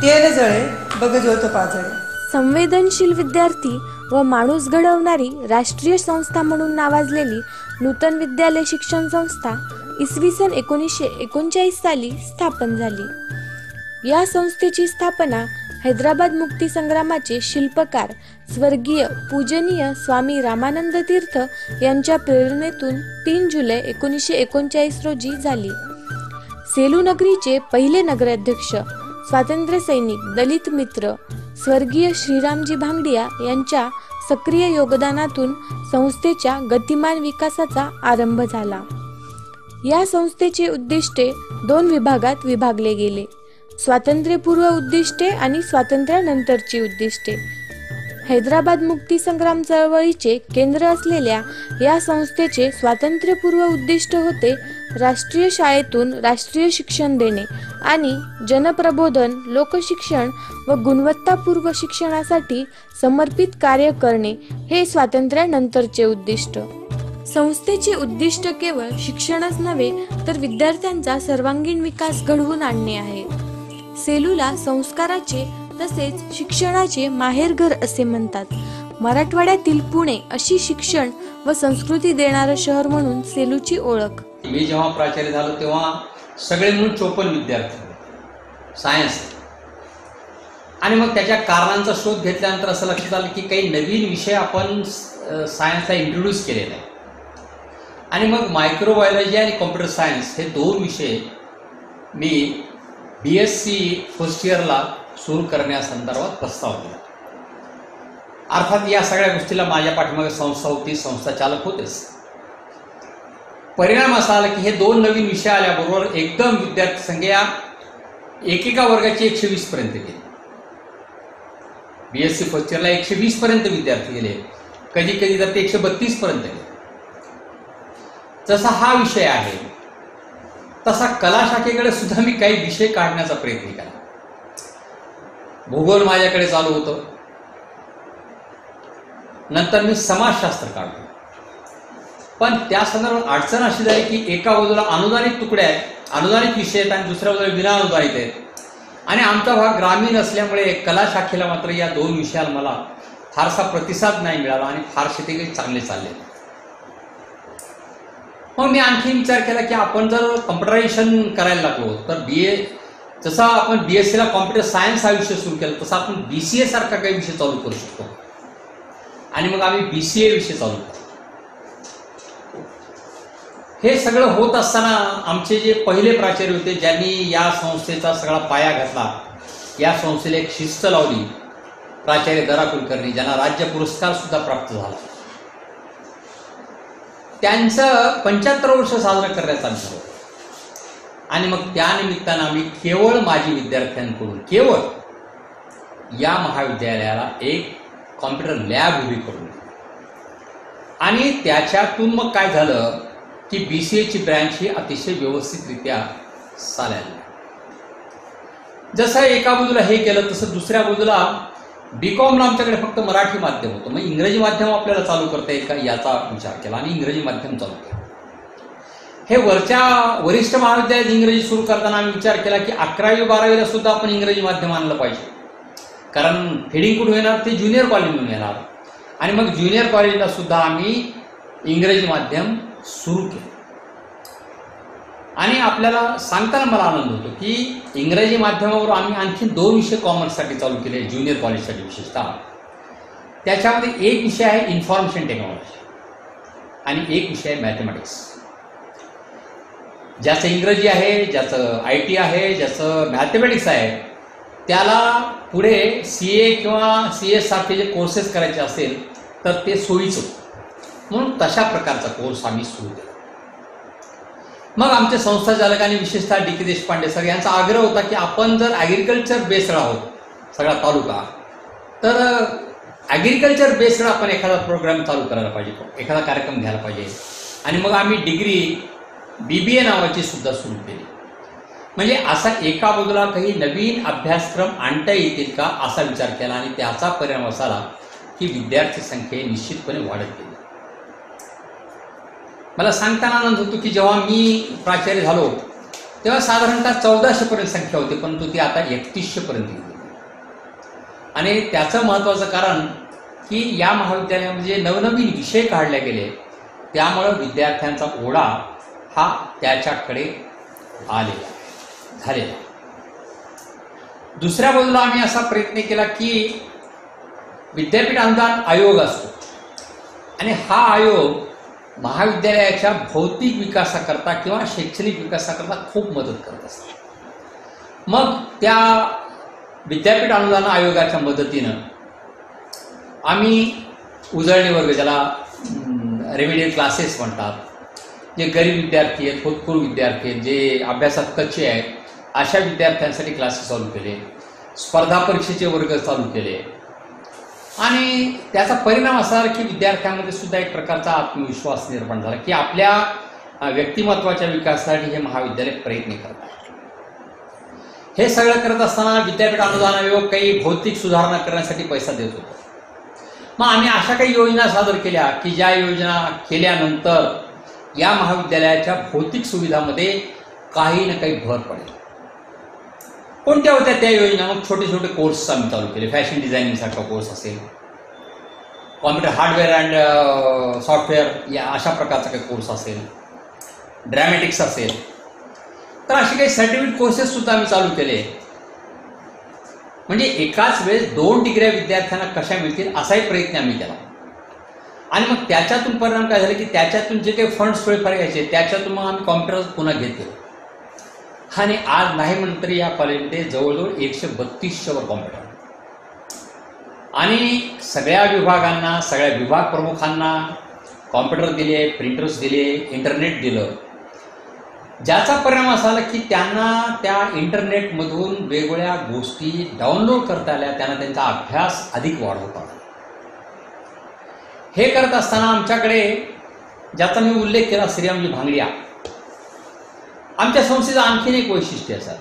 तेल जळे बघ ज्योत पाजळे. संवेदनशील विद्यार्थी व माणूस घडवणारी राष्ट्रीय संस्था म्हणून नावाजलेली नूतन विद्यालय शिक्षण संस्था इसवी सन 1939 साली स्थापन झाली. या संस्थेची स्थापना हैदराबाद मुक्ती संग्रामाचे शिल्पकार स्वर्गीय पूजनीय स्वामी रामानंद तीर्थ यांच्या प्रेरणेतून 3 जुलै 1939 रोजी झाली. सेलू नगरीचे पहिले नगराध्यक्ष स्वातंत्र्य सैनिक दलित मित्र स्वर्गीय श्रीरामजी भांगडिया यांच्या सक्रिय योगदानातून संस्थेच्या गतिमान विकासाचा आरंभ झाला. या संस्थेचे उद्दिष्टे 2 विभागात विभागले गेले: स्वातंत्र्यपूर्व उद्दिष्टे आणि स्वातंत्र्यानंतरची उद्दिष्टे. हैदराबाद मुक्ती संग्राम चळवळीचे केंद्र असलेल्या या संस्थेचे स्वातंत्र्यपूर्व उद्दिष्ट होते राष्ट्रीय शाळेतून राष्ट्रीय शिक्षण देणे आणि जनप्रबोधन, लोकशिक्षण व गुणवत्तापूर्व शिक्षणासाठी समर्पित कार्य करणे हे स्वातंत्र्यानंतरचे उद्दिष्ट. संस्थेचे उद्दिष्ट केवळ शिक्षणच नव्हे तर विद्यार्थ्यांचा सर्वांगीण विकास घडवून आणणे आहे. सेलूला संस्काराचे तसेच शिक्षणाचे माहेरघर असे म्हणतात. मराठवाड्यातील पुणे अशी शिक्षण व संस्कृती देणारं शहर म्हणून सेलूची ओळख. मी जेव्हा प्राचार्य झालो तेव्हा सगळे म्हणून 54 विद्यार्थी सायन्स. आणि मग त्याच्या कारणांचा शोध घेतल्यानंतर असं लक्षात आलं की काही नवीन विषय आपण सायन्सला इंट्रोड्यूस केलेला आहे. आणि मग मायक्रोबायोलॉजी आणि कॉम्प्युटर सायन्स हे 2 विषय मी BSc फर्स्ट इयरला सुरू करण्यासंदर्भात प्रस्ताव दिला. अर्थात या सगळ्या गोष्टीला माझ्या पाठीमागे संस्था होती, संस्था चालक होतेच. परिणाम असा आला की हे 2 नवीन विषय आल्याबरोबर एकदम विद्यार्थी संख्या एकेका वर्गाची 120 पर्यंत गेली. BSc फर्स्ट इयरला 120 पर्यंत विद्यार्थी गेले, कधी कधी तर ते 132 पर्यंत गेले. जसा हा विषय आहे तसा कला शाखेकडे सुद्धा मी काही विषय काढण्याचा प्रयत्न केला. भूगोल माझ्याकडे चालू होतं. नंतर मी समाजशास्त्र काढलो. पण त्या संदर्भात अडचण अशी झाली की एका बाजूला अनुदानित तुकड्या आहेत, अनुदानित विषय आहेत आणि दुसऱ्या बाजूला विना अनुदानित आहेत. आणि आमचा भाग ग्रामीण असल्यामुळे कला शाखेला मात्र या 2 विषयाला मला फारसा प्रतिसाद नाही मिळाला आणि फारसे ते काही चांगले चालले. मग मी आणखी विचार केला की आपण जर कम्प्युटरायझेशन करायला लागलो तर जसा आपण BScला कॉम्प्युटर सायन्स हा विषय सुरू केला तसा आपण BCA सारखा काही विषय चालू करू शकतो. आणि मग आम्ही BCA विषय चालू केला. हे सगळं होत असताना आमचे जे पहिले प्राचार्य होते ज्यांनी या संस्थेचा सगळा पाया घातला, या संस्थेला एक शिस्त लावली, प्राचार्य द.रा. कुलकर्णी, ज्यांना राज्य पुरस्कार सुद्धा प्राप्त झाला, त्यांचं 75 वर्ष साजरं करण्याचा आमचं होतं. आणि मग त्यानिमित्तानं आम्ही केवळ माजी विद्यार्थ्यांकडून केवळ या महाविद्यालयाला एक कॉम्प्युटर लॅब उभी करून आणि त्याच्यातून मग काय झालं की BCAची ब्रँच ही अतिशय व्यवस्थितरित्या चालायला. जसं एका बाजूला हे केलं तसं दुसऱ्या बाजूला BComला आमच्याकडे फक्त मराठी माध्यम होतं. मग इंग्रजी माध्यम आपल्याला चालू करता येईल का याचा विचार केला आणि इंग्रजी माध्यम चालू केलं. हे वरिष्ठ महाविद्यालयात इंग्रजी सुरू करताना आम्ही विचार केला की 11वी-12वीला सुद्धा आपण इंग्रजी माध्यम आणलं पाहिजे. कारण फिडिंग कुठून येणार ते ज्युनियर कॉलेजमधून येणार. आणि मग ज्युनियर कॉलेजला सुद्धा आम्ही इंग्रजी माध्यम सुरू केलं. आणि आपल्याला सांगताना मला आनंद होतो की इंग्रजी माध्यमावर आम्ही आणखी 2 विषय कॉमर्ससाठी चालू केले, ज्युनियर कॉलेजसाठी विशेषतः. त्याच्यामध्ये एक विषय आहे इन्फॉर्मेशन टेक्नॉलॉजी आणि एक विषय आहे मॅथमॅटिक्स. ज्याचं इंग्रजी आहे, ज्याचं IT आहे, ज्याचं मॅथमॅटिक्स आहे, त्याला पुढे CA किंवा CS सारखे जे कोर्सेस करायचे असेल तर ते सोयीचं. म्हणून तशा प्रकारचा कोर्स आम्ही सुरू केला. मग आमच्या संस्था चालकांनी विशेषतः D.K. देशपांडे सर यांचा आग्रह होता की आपण जर ॲग्रिकल्चर बेस्ड आहोत सगळा तालुका, तर ॲग्रिकल्चर बेस्ड आपण एखादा प्रोग्राम चालू करायला पाहिजे, एखादा कार्यक्रम घ्यायला पाहिजे. आणि मग आम्ही डिग्री BBA नावाची सुद्धा सुरू केली. म्हणजे असा एका बाजूला काही नवीन अभ्यासक्रम आणता येतील का असा विचार केला आणि त्याचा परिणाम असा आला की विद्यार्थी संख्या निश्चितपणे वाढत गेली. मला सांगताना आनंद होतो की जेव्हा मी प्राचार्य झालो तेव्हा साधारणतः 1400 पर्यंत संख्या होती, परंतु ती आता 3100 पर्यंत गेली. आणि त्याचं महत्त्वाचं कारण की या महाविद्यालयामध्ये नवनवीन विषय काढले गेले, त्यामुळं विद्यार्थ्यांचा ओढा हा त्याच्याकडे आलेला झालेला. दुसऱ्या बाजूला आम्ही असा प्रयत्न केला की विद्यापीठ अनुदान आयोग असतो आणि हा आयोग महाविद्यालयाच्या भौतिक विकासाकरता किंवा शैक्षणिक विकासाकरता खूप मदत करत असतो. मग त्या विद्यापीठ अनुदान आयोगाच्या मदतीनं आम्ही उजळणी वर्ग, ज्याला रेमिडियल क्लासेस म्हणतात, जे गरीब विद्यार्थी आहेत, होतकरू विद्यार्थी आहेत, जे अभ्यासात कच्चे आहेत, अशा विद्यार्थ्यांसाठी क्लासेस चालू केले, स्पर्धा परीक्षेचे वर्ग चालू केले आणि त्याचा परिणाम असा की विद्यार्थ्यांमध्ये सुद्धा एक प्रकारचा आत्मविश्वास निर्माण झाला की आपल्या व्यक्तिमत्वाच्या विकासासाठी हे महाविद्यालय प्रयत्न करत आहे. हे सगळं करत असताना विद्यापीठ अनुदान आयोग काही भौतिक सुधारणा करण्यासाठी पैसा देत होता. मग आम्ही अशा काही योजना सादर केल्या की ज्या योजना केल्यानंतर या महाविद्यालयाच्या भौतिक सुविधामध्ये काही ना काही भर पडेल. कोणत्या होत्या त्या योजना? मग छोटे छोटे कोर्स आम्ही चालू केले. फॅशन डिझायनिंगसारखा कोर्स असेल, कॉम्प्युटर हार्डवेअर अँड सॉफ्टवेअर या अशा प्रकारचा काही कोर्स असेल, ड्रॅमॅटिक्स असेल, तर असे काही सर्टिफिकेट कोर्सेस सुद्धा आम्ही चालू केले. म्हणजे एकाच वेळेस 2 डिग्र्या विद्यार्थ्यांना कशा मिळतील असाही प्रयत्न आम्ही केला. आणि मग त्याच्यातून परिणाम काय झाले की त्याच्यातून जे काही फंड्स थोडेफार यायचे त्याच्यातून मग आम्ही कॉम्प्युटर पुन्हा घेतले आणि आज नाही म्हणलं तरी या कॉलेजमध्ये जवळजवळ 132 कॉम्प्युटर आणि सगळ्या विभागांना, सगळ्या विभाग प्रमुखांना कॉम्प्युटर दिले, प्रिंटर्स दिले, इंटरनेट दिलं, ज्याचा परिणाम असा आला की त्यांना त्या इंटरनेटमधून वेगवेगळ्या गोष्टी डाउनलोड करता आल्या, त्यांना त्यांचा अभ्यास अधिक वाढवता आला. हे करत असताना आमच्याकडे, ज्याचा मी उल्लेख केला, श्रीरामजी भांगडिया, आमच्या संस्थेचं आणखीन एक वैशिष्ट्य असं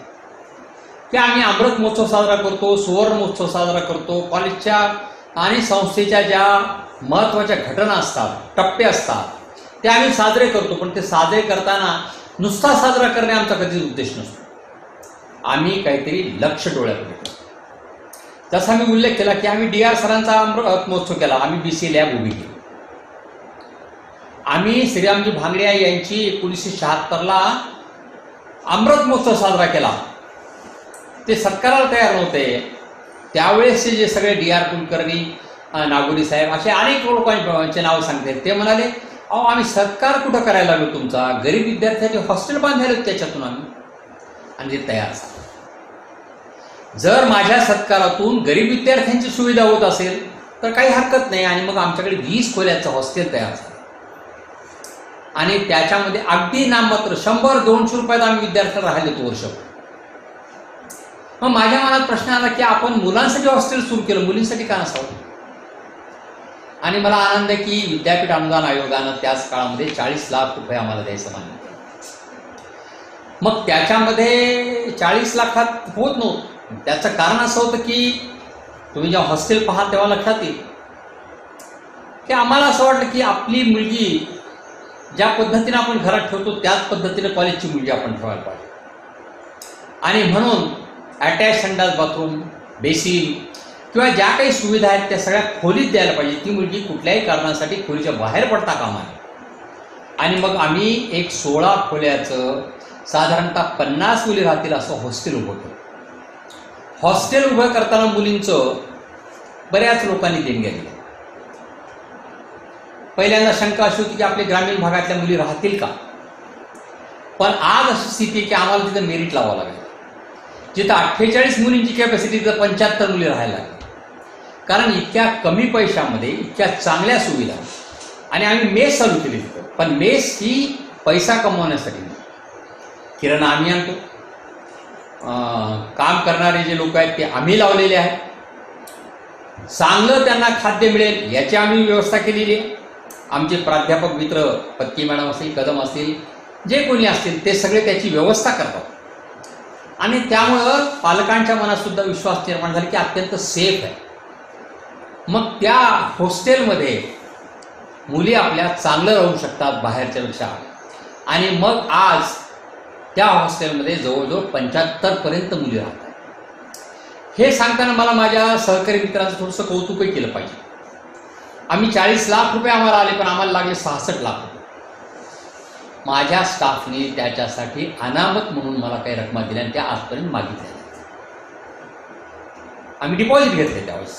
की आम्ही अमृत महोत्सव साजरा करतो, सुवर्ण महोत्सव साजरा करतो. कॉलेजच्या आणि संस्थेच्या ज्या महत्त्वाच्या घटना असतात, टप्पे असतात, ते आम्ही साजरे करतो. पण ते साजरे करताना नुसता साजरा करणे आमचा कधीच उद्देश नसतो. आम्ही काहीतरी लक्ष डोळ्यापुढे ठेवतो. जसा मी उल्लेख केला की आम्ही DR सरांचा अमृत महोत्सव केला, आम्ही BC लॅब उभी केली. आम्ही श्रीरामजी भांगडिया यांची 1976ला अमृत महोत्सव साजरा केला. ते सत्काराला तयार नव्हते. त्यावेळेसचे जे सगळे DR कुलकर्णी, नागोरी साहेब, असे अनेक लोकांचे नाव सांगते. ते म्हणाले, अहो आम्ही सत्कार कुठं करायला लागलो तुमचा, गरीब विद्यार्थ्यांचे हॉस्टेल बांधायला त्याच्यातून आम्ही, आणि ते तयार झाले. जर माझ्या सत्कारातून गरीब विद्यार्थ्यांची सुविधा होत असेल तर काही हरकत नाही. आणि मग आमच्याकडे 20 खोल्याचं हॉस्टेल तयार झालं आणि त्याच्यामध्ये अगदी नाममात्र 100-200 रुपयात आम्ही विद्यार्थ्यांना राहिले तो वर्ष. मग माझ्या मनात प्रश्न आला की आपण मुलांसाठी हॉस्टेल सुरू केलं, मुलींसाठी का नसावं? आणि मला आनंद आहे की विद्यापीठ अनुदान आयोगानं त्याच काळामध्ये 40 लाख रुपये आम्हाला द्यायचं मान्य केलं. मग त्याच्यामध्ये 40 लाखात होत नव्हतं. त्याचं कारण असं होतं की तुम्ही जेव्हा हॉस्टेल पाहाल तेव्हा लक्षात येईल की आम्हाला असं वाटलं की आपली मुलगी ज्या पद्धतीने आपण घरात ठेवतो त्याच पद्धतीने कॉलेजची मुलगी आपण ठेवायला पाहिजे. आणि म्हणून अटॅच संडास बाथरूम, बेसिन किंवा ज्या काही सुविधा आहेत त्या सगळ्या खोलीत द्यायला पाहिजे. ती मुलगी कुठल्याही कारणासाठी खोलीच्या बाहेर पडता कामा नये. आणि मग आम्ही एक 16 खोल्याचं साधारणतः 50 मुली राहतील असं हॉस्टेल उभं केलं. हॉस्टेल उभं करताना मुलींचं बऱ्याच लोकांनी देणग्या दिल्या. पहिल्यांदा शंका अशी होती की आपल्या ग्रामीण भागातल्या मुली राहतील का, पण आज अशी स्थिती आहे की आम्हाला तिथं मेरिट लावावं लागेल. जिथं 48 मुलींची कॅपॅसिटी तिथं 75 मुली राहायला लागेल. कारण इतक्या कमी पैशामध्ये इतक्या चांगल्या सुविधा. आणि आम्ही मेस चालू केली तिथं, पण मेस ही पैसा कमवण्यासाठी नाही. किराणा आम्ही आणतो, काम करणारे जे लोक आहेत ते आम्ही लावलेले आहेत, चांगलं त्यांना खाद्य मिळेल याची आम्ही व्यवस्था केलेली आहे. आमचे प्राध्यापक मित्र, पत्की मॅडम असतील, कदम असतील, जे कोणी असतील ते सगळे त्याची व्यवस्था करतात. आणि त्यामुळं पालकांच्या मनात सुद्धा विश्वास निर्माण झाला की अत्यंत सेफ आहे. मग त्या हॉस्टेलमध्ये मुली आपल्या चांगलं राहू शकतात बाहेरच्यापेक्षा. आणि मग आज त्या हॉस्टेलमध्ये जवळजवळ 75% मुली राहतात. हे सांगताना मला माझ्या सहकारी मित्राचं थोडंसं कौतुकही केलं पाहिजे. आम्ही 40 लाख रुपये आम्हाला आले, पण आम्हाला लागले 66 लाख रुपये. माझ्या स्टाफने त्याच्यासाठी अनामत म्हणून मला काही रक्कम दिल्या आणि त्या आजपर्यंत मागितल्या. आम्ही डिपॉझिट घेतले त्यावेळेस.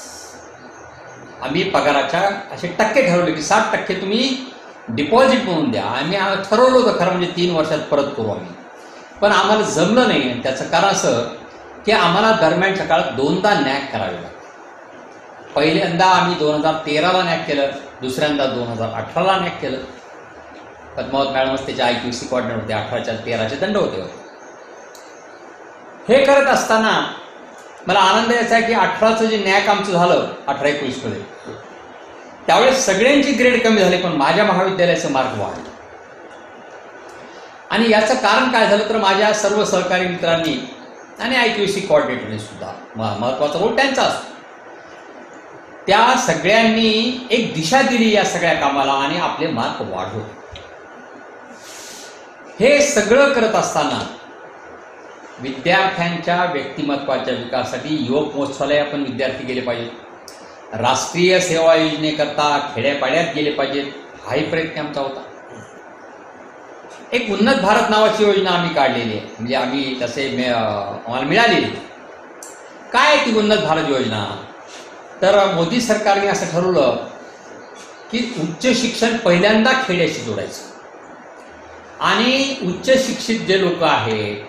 आम्ही पगाराच्या असे टक्के ठरवले की 60% तुम्ही डिपॉझिट म्हणून द्या. आम्ही ठरवलं होतं खरं म्हणजे 3 वर्षात परत करू आम्ही, पण आम्हाला जमलं नाही. आणि त्याचं कारण असं की आम्हाला दरम्यानच्या काळात 2दा नॅक करावे लागले. पहिल्यांदा आम्ही 2013ला नॅक केलं, दुसऱ्यांदा 2018ला नॅक केलं. पद्मावत मॅडमच त्याचे IQC कॉर्डिनेटर होते. 18च्या 13चे दंड होते. हे करत असताना मला आनंद यायचा की 18चं जे नॅक आमचं झालं 18-19 मध्ये, त्यावेळेस सगळ्यांची ग्रेड कमी झाली, पण माझ्या महाविद्यालयाचं मार्क वाढलं. आणि याचं कारण काय झालं तर माझ्या सर्व सहकारी मित्रांनी आणि IQC कॉर्डिनेटरने सुद्धा महत्त्वाचा रोल त्यांचा असतो. त्या सगळ्यांनी एक दिशा दिली या सगळ्या कामाला आणि आपले मार्क वाढवले. हे सगळं करत असताना विद्यार्थ्यांच्या व्यक्तिमत्वाच्या विकासासाठी युवक महोत्सवाला आपण विद्यार्थी गेले पाहिजेत. राष्ट्रीय सेवा योजनेकरता खेड्यापाड्यात गेले पाहिजेत. हाही प्रयत्न आमचा होता. एक उन्नत भारत नावाची योजना आम्ही काढलेली आहे, म्हणजे आम्ही तसे आम्हाला मिळालेली. काय ती उन्नत भारत योजना? तर मोदी सरकारने असं ठरवलं की उच्च शिक्षण पहिल्यांदा खेड्याशी जोडायचं आणि उच्च शिक्षित जे लोक आहेत,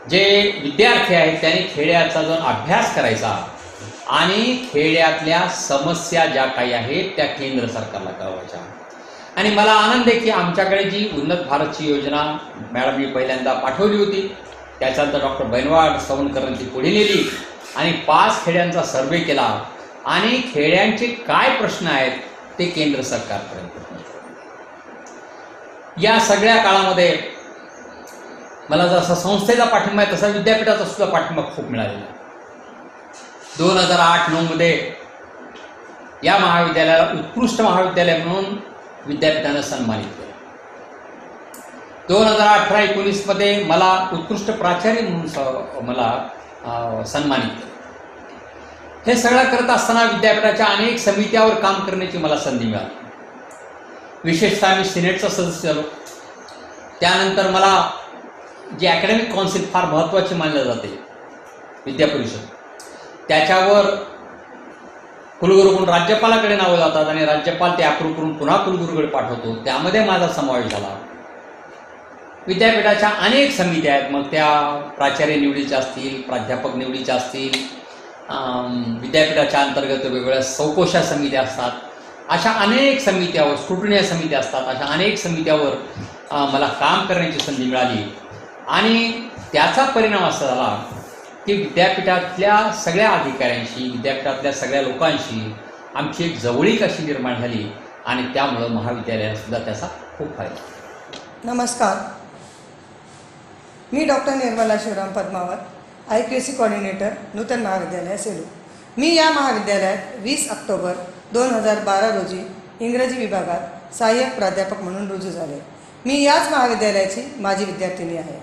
जे विद्यार्थी आहेत, त्यांनी खेड्याचा जो अभ्यास करायचा आणि खेड्यातल्या समस्या ज्या काही आहेत त्या केंद्र सरकारला कळवायच्या. आणि मला आनंद आहे की आमच्याकडे जी उन्नत भारतची योजना मॅडमनी पहिल्यांदा पाठवली होती, त्याच्यानंतर डॉक्टर बैनवाड सवणकरांनी ती पुढे नेली आणि 5 खेड्यांचा सर्वे केला आणि खेड्यांचे काय प्रश्न आहेत ते केंद्र सरकारपर्यंत. या सगळ्या काळामध्ये मला जसा संस्थेचा पाठिंबा आहे तसा विद्यापीठाचा सुद्धा पाठिंबा खूप मिळालेला. 2008-9 मध्ये या महाविद्यालयाला उत्कृष्ट महाविद्यालय म्हणून विद्यापीठानं सन्मानित केलं. 2018-19 मध्ये मला उत्कृष्ट प्राचार्य म्हणून मला सन्मानित केलं. हे सगळं करत असताना विद्यापीठाच्या अनेक समित्यावर काम करण्याची मला संधी मिळाली. विशेषतः मी सिनेटचा सदस्य झालो. त्यानंतर मला जी अकॅडमिक काउन्सिल फार महत्त्वाची मानली जाते, विद्यापरिषद, त्याच्यावर कुलगुरू म्हणून राज्यपालाकडे नावं जातात आणि राज्यपाल ते अप्रूव्ह करून पुन्हा कुलगुरूकडे पाठवतो. त्यामध्ये माझा समावेश झाला. विद्यापीठाच्या अनेक समित्या आहेत, मग त्या प्राचार्य निवडीच्या असतील, प्राध्यापक निवडीच्या असतील, विद्यापीठाच्या अंतर्गत वेगवेगळ्या चौकोशा समित्या असतात. अशा अनेक समित्यावर, स्क्रुटिनी समित्या असतात. अशा अनेक समित्यावर मला काम करण्याची संधी मिळाली आणि त्याचा परिणाम असा झाला की विद्यापीठातल्या सगळ्या अधिकाऱ्यांशी, विद्यापीठातल्या सगळ्या लोकांशी आमची एक जवळीक अशी निर्माण झाली आणि त्यामुळं महाविद्यालयाला सुद्धा त्याचा खूप फायदा. नमस्कार, मी doctor Nirmala Shivram Padmawat, IQC coordinator, Nutan Mahavidyalaya Selu. मी या महाविद्यालयात 20 ऑक्टोबर 2012 रोजी इंग्रजी विभागात सहाय्यक प्राध्यापक म्हणून रुजू झाले. मी याच महाविद्यालयाची माजी विद्यार्थिनी आहे.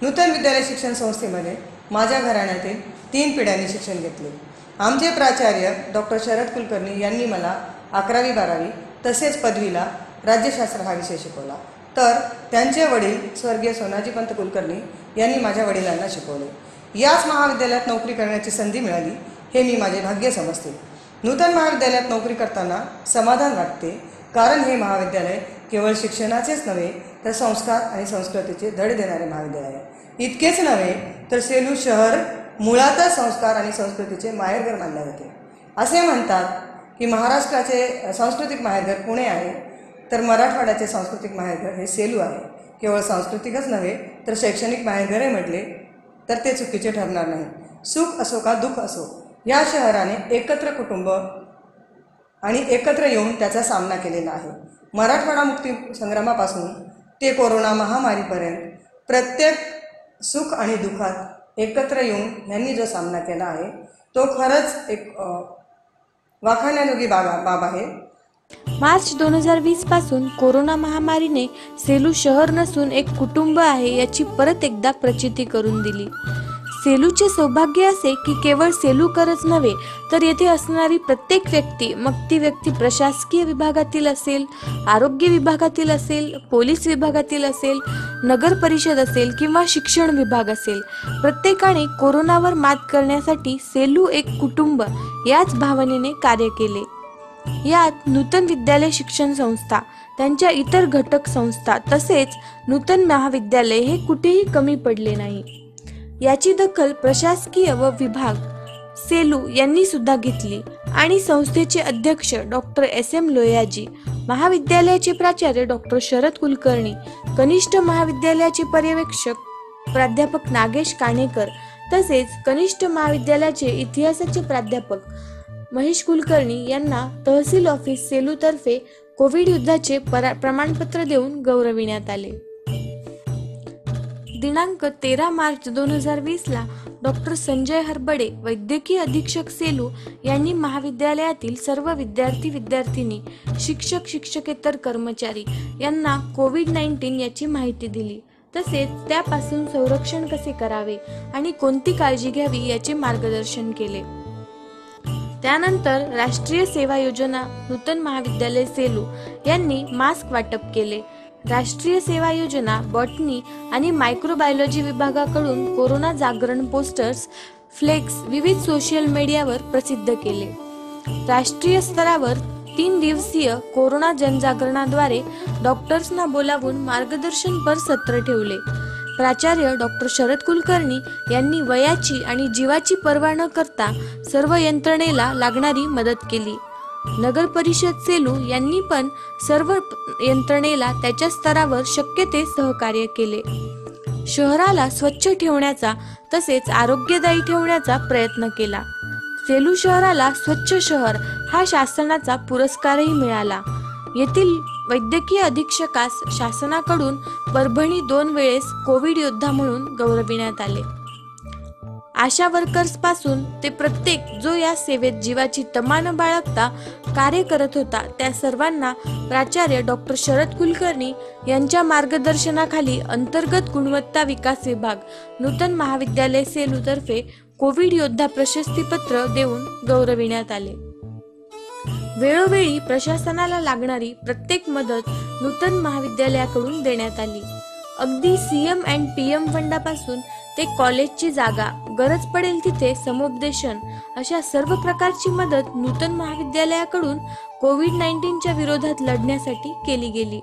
नूतन विद्यालय शिक्षण संस्थेमध्ये माझ्या घराण्यातील 3 पिढ्यांनी शिक्षण घेतले. आमचे प्राचार्य डॉक्टर शरद कुलकर्णी यांनी मला 11वी-12वी तसेच पदवीला राज्यशास्त्र हा विषय शिकवला. तर त्यांचे वडील स्वर्गीय सोनाजीपंत कुलकर्णी यांनी माझ्या वडिलांना शिकवले. याच महाविद्यालयात नोकरी करण्याची संधी मिळाली हे मी माझे भाग्य समजते. नूतन महाविद्यालयात नोकरी करताना समाधान वाटते, कारण हे महाविद्यालय केवळ शिक्षणाचेच नव्हे तर संस्कार आणि संस्कृतीचे धड देणारे महाविद्यालय आहे. इतकेच नव्हे तर सेलू शहर मुळातच संस्कार आणि संस्कृतीचे माहेरघर मानले जाते. असे म्हणतात की महाराष्ट्राचे सांस्कृतिक माहेरघर पुणे आहे, तर मराठवाड्याचे सांस्कृतिक माहेरघर हे सेलू आहे. केवळ सांस्कृतिकच नव्हे तर शैक्षणिक माहेरघरही म्हटले तर ते चुकीचे ठरणार नाही. सुख असो का दुःख असो, या शहराने एकत्र कुटुंब आणि एकत्र येऊन त्याचा सामना केलेला आहे. मराठवाडा मुक्ती संग्रामापासून ते कोरोना महामारीपर्यंत प्रत्येक सुख आणि दुःखात एकत्र येऊन यांनी जो सामना केला आहे तो खरंच एक वाखाणण्याजोगी बाब आहे. मार्च 2020 पासून कोरोना महामारीने सेलू शहर नसून एक कुटुंब आहे याची परत एकदा प्रचिती करून दिली. सेलूचे सौभाग्य असे की केवळ सेलूकरच नव्हे तर येथे असणारी प्रत्येक व्यक्ती, मग ती व्यक्ती प्रशासकीय विभागातील असेल, आरोग्य विभागातील असेल, पोलीस विभागातील असेल, नगर परिषद असेल किंवा शिक्षण विभाग असेल, प्रत्येकाने कोरोनावर मात करण्यासाठी सेलू एक कुटुंब याच भावनेने कार्य केले. यात नूतन विद्यालय शिक्षण संस्था, त्यांच्या इतर घटक संस्था तसेच नूतन महाविद्यालय हे कुठेही कमी पडले नाही. याची दखल प्रशासकीय व विभाग सेलू यांनी सुद्धा घेतली आणि संस्थेचे अध्यक्ष डॉक्टर SM लोयाजी, महाविद्यालयाचे प्राचार्य डॉक्टर शरद कुलकर्णी, कनिष्ठ महाविद्यालयाचे पर्यवेक्षक प्राध्यापक नागेश काणेकर तसेच कनिष्ठ महाविद्यालयाचे इतिहासाचे प्राध्यापक महेश कुलकर्णी यांना तहसील ऑफिस सेलू तर्फे कोविड युद्धाचे प्रमाणपत्र देऊन गौरविण्यात आले. दिनांक 13 मार्च 2020 ला डॉक्टर संजय हरबडे, वैद्यकीय अधीक्षक सेलू यांनी महाविद्यालयातील सर्व विद्यार्थी-विद्यार्थिनी, शिक्षक-शिक्षकेतर कर्मचारी यांना कोविड-19 याची माहिती दिली. तसेच त्यापासून संरक्षण कसे करावे आणि कोणती काळजी घ्यावी याचे मार्गदर्शन केले. त्यानंतर राष्ट्रीय सेवा योजना नूतन महाविद्यालय सेलू यांनी मास्क वाटप केले. राष्ट्रीय सेवा योजना बॉटनी आणि मायक्रोबायोलॉजी विभागाकडून कोरोना जागरण पोस्टर्स, फ्लेक्स विविध सोशल मीडियावर प्रसिद्ध केले. राष्ट्रीय स्तरावर 3 दिवसीय कोरोना जनजागरणाद्वारे डॉक्टर्सना बोलावून मार्गदर्शनपर सत्र ठेवले. प्राचार्य डॉक्टर शरद कुलकर्णी यांनी वयाची आणि जीवाची पर्वा न करता सर्व यंत्रणेला लागणारी मदत केली. नगर परिषद सेलू यांनी पण सर्व यंत्रणेला त्याच्या स्तरावर शक्य ते सहकार्य केले. शहराला स्वच्छ ठेवण्याचा तसेच आरोग्यदायी ठेवण्याचा प्रयत्न केला. सेलू शहराला स्वच्छ शहर हा शासनाचा पुरस्कारही मिळाला. येथील वैद्यकीय अधीक्षकास शासनाकडून परभणी 2 वेळेस कोविड योद्धा म्हणून गौरविण्यात आले. आशा वर्कर्स पासून ते प्रत्येक जो या सेवेत जीवाची तमा न बाळगता कार्य करत होता त्या सर्वांना प्राचार्य डॉक्टर शरद कुलकर्णी यांच्या मार्गदर्शनाखाली अंतर्गत गुणवत्ता विकास विभाग नूतन महाविद्यालय सेलू तर्फे कोविड योद्धा प्रशस्तीपत्र देऊन गौरविण्यात आले. वेळोवेळी प्रशासनाला लागणारी प्रत्येक मदत नूतन महाविद्यालयाकडून देण्यात आली. अगदी CM and PM फंडापासून ते कॉलेजची जागा, गरज पडेल तिथे समुपदेशन अशा सर्व प्रकारची मदत नूतन महाविद्यालयाकडून कोविड-19च्या विरोधात लढण्यासाठी केली गेली.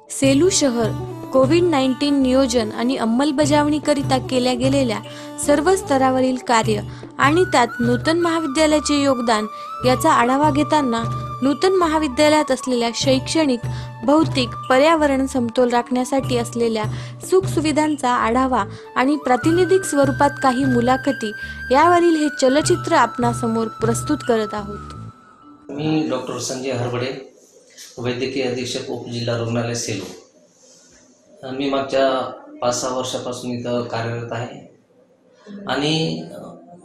सेलू शहर कोविड-19 नियोजन आणि अंमलबजावणीकरिता केल्या गेलेल्या सर्व स्तरावरील कार्य आणि त्यात नूतन महाविद्यालयाचे योगदान याचा आढावा घेताना नूतन महाविद्यालयात असलेल्या शैक्षणिक, भौतिक, पर्यावरण समतोल राखण्यासाठी असलेल्या सुखसुविधांचा आढावा आणि प्रातिनिधिक स्वरूपात काही मुलाखती यावरील हे चलचित्र आपणासमोर प्रस्तुत करत आहोत. मी डॉक्टर संजय हरबडे, वैद्यकीय अधीक्षक उपजिल्हा रुग्णालय सेलू. मी मागच्या 5-6 वर्षापासून इथं कार्यरत आहे आणि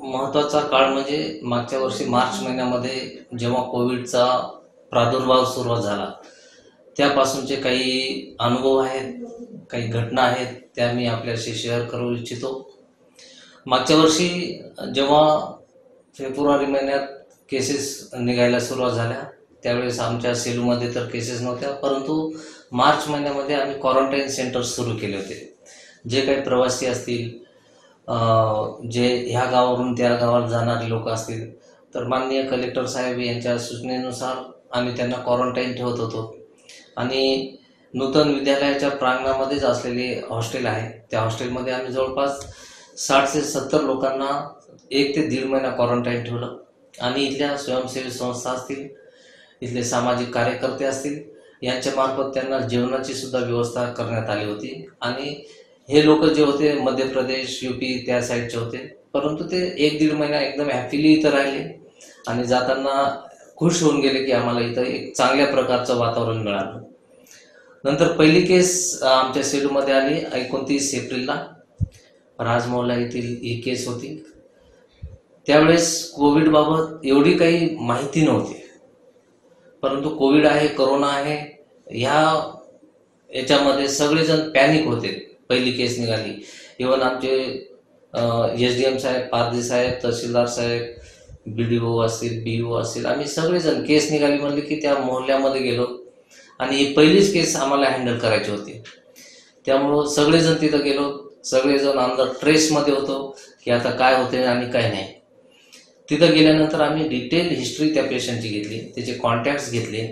महत्त्वाचा काळ म्हणजे मागच्या वर्षी मार्च महिन्यामध्ये जेव्हा कोविडचा प्रादुर्भाव सुरुवात झाला त्यापासूनचे काही अनुभव आहेत, काही घटना आहेत त्या मी आपल्याशी शेअर करू इच्छितो. मागच्या वर्षी जेव्हा फेब्रुवारी महिन्यात केसेस निघायला सुरुवात झाल्या त्यावेळेस आमच्या सेलूमध्ये तर केसेस नव्हत्या, परंतु मार्च महिन्यामध्ये आम्ही क्वारंटाईन सेंटर्स सुरू केले होते. जे काही प्रवासी असतील, जे ह्या गावावरून त्या गावाला जाणारे लोक असतील तर माननीय कलेक्टर साहेब यांच्या सूचनेनुसार आम्ही त्यांना क्वारंटाईन ठेवत होतो. आणि नूतन विद्यालयाच्या प्रांगणामध्येच असलेले हॉस्टेल आहे त्या हॉस्टेलमध्ये आम्ही जवळपास 60 ते 70 लोकांना 1 ते 1.5 महिना क्वारंटाईन ठेवलं. आणि इथल्या स्वयंसेवी संस्था असतील, इथले सामाजिक कार्यकर्ते असतील यांच्या मार्फत त्यांना जेवणाची सुद्धा व्यवस्था करण्यात आली होती. आणि हे लोक जे होते मध्य प्रदेश, UP त्या साईडचे होते, परंतु ते 1-1.5 महिना एकदम हॅपीली इथं राहिले आणि जाताना खुश होऊन गेले की आम्हाला इथं एक चांगल्या प्रकारचं वातावरण मिळालं. नंतर पहिली केस आमच्या सेलूमध्ये आली 29 एप्रिलला. राजमोहल्ला येथील ही केस होती. त्यावेळेस कोविडबाबत एवढी काही माहिती नव्हती, परंतु कोविड आहे, कोरोना आहे याच्यामध्ये सगळेजण पॅनिक होते. पहिली केस निघाली, इव्हन आमचे SDM साहेब, पारधी साहेब, तहसीलदार साहेब, BDO असतील, BO असतील, आम्ही सगळेजण केस निघाली म्हणले की त्या मोहल्ल्यामध्ये गेलो आणि ही पहिलीच केस आम्हाला हँडल करायची होती. त्यामुळं सगळेजण तिथं गेलो, सगळेजण अंदर ट्रेसमध्ये होतो की आता काय होते आणि काय नाही. तिथं गेल्यानंतर आम्ही डिटेल हिस्ट्री त्या पेशंटची घेतली, त्याचे कॉन्टॅक्ट्स घेतले,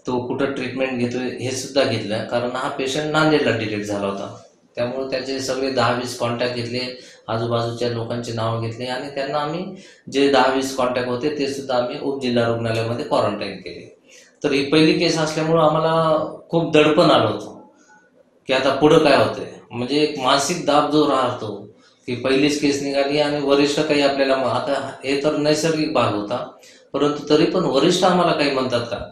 तो कुठं ट्रीटमेंट घेतोय हे सुद्धा घेतलं, कारण हा पेशंट नांदेडला डिटेक्ट झाला होता. त्यामुळे त्याचे सगळे 10-20 कॉन्टॅक्ट घेतले, आजूबाजूच्या लोकांची नावं घेतली आणि त्यांना आम्ही जे 10-20 कॉन्टॅक्ट होते ते सुद्धा आम्ही उपजिल्हा रुग्णालयामध्ये क्वारंटाईन केले. तर ही पहिली केस असल्यामुळं आम्हाला खूप दडपण आलं होतं की आता पुढं काय होतंय. म्हणजे एक मानसिक दाब जो राहतो की पहिलीच केस निघाली आणि वरिष्ठ काही आपल्याला, आता हे तर नैसर्गिक भाग होता, परंतु तरी पण वरिष्ठ आम्हाला काही म्हणतात का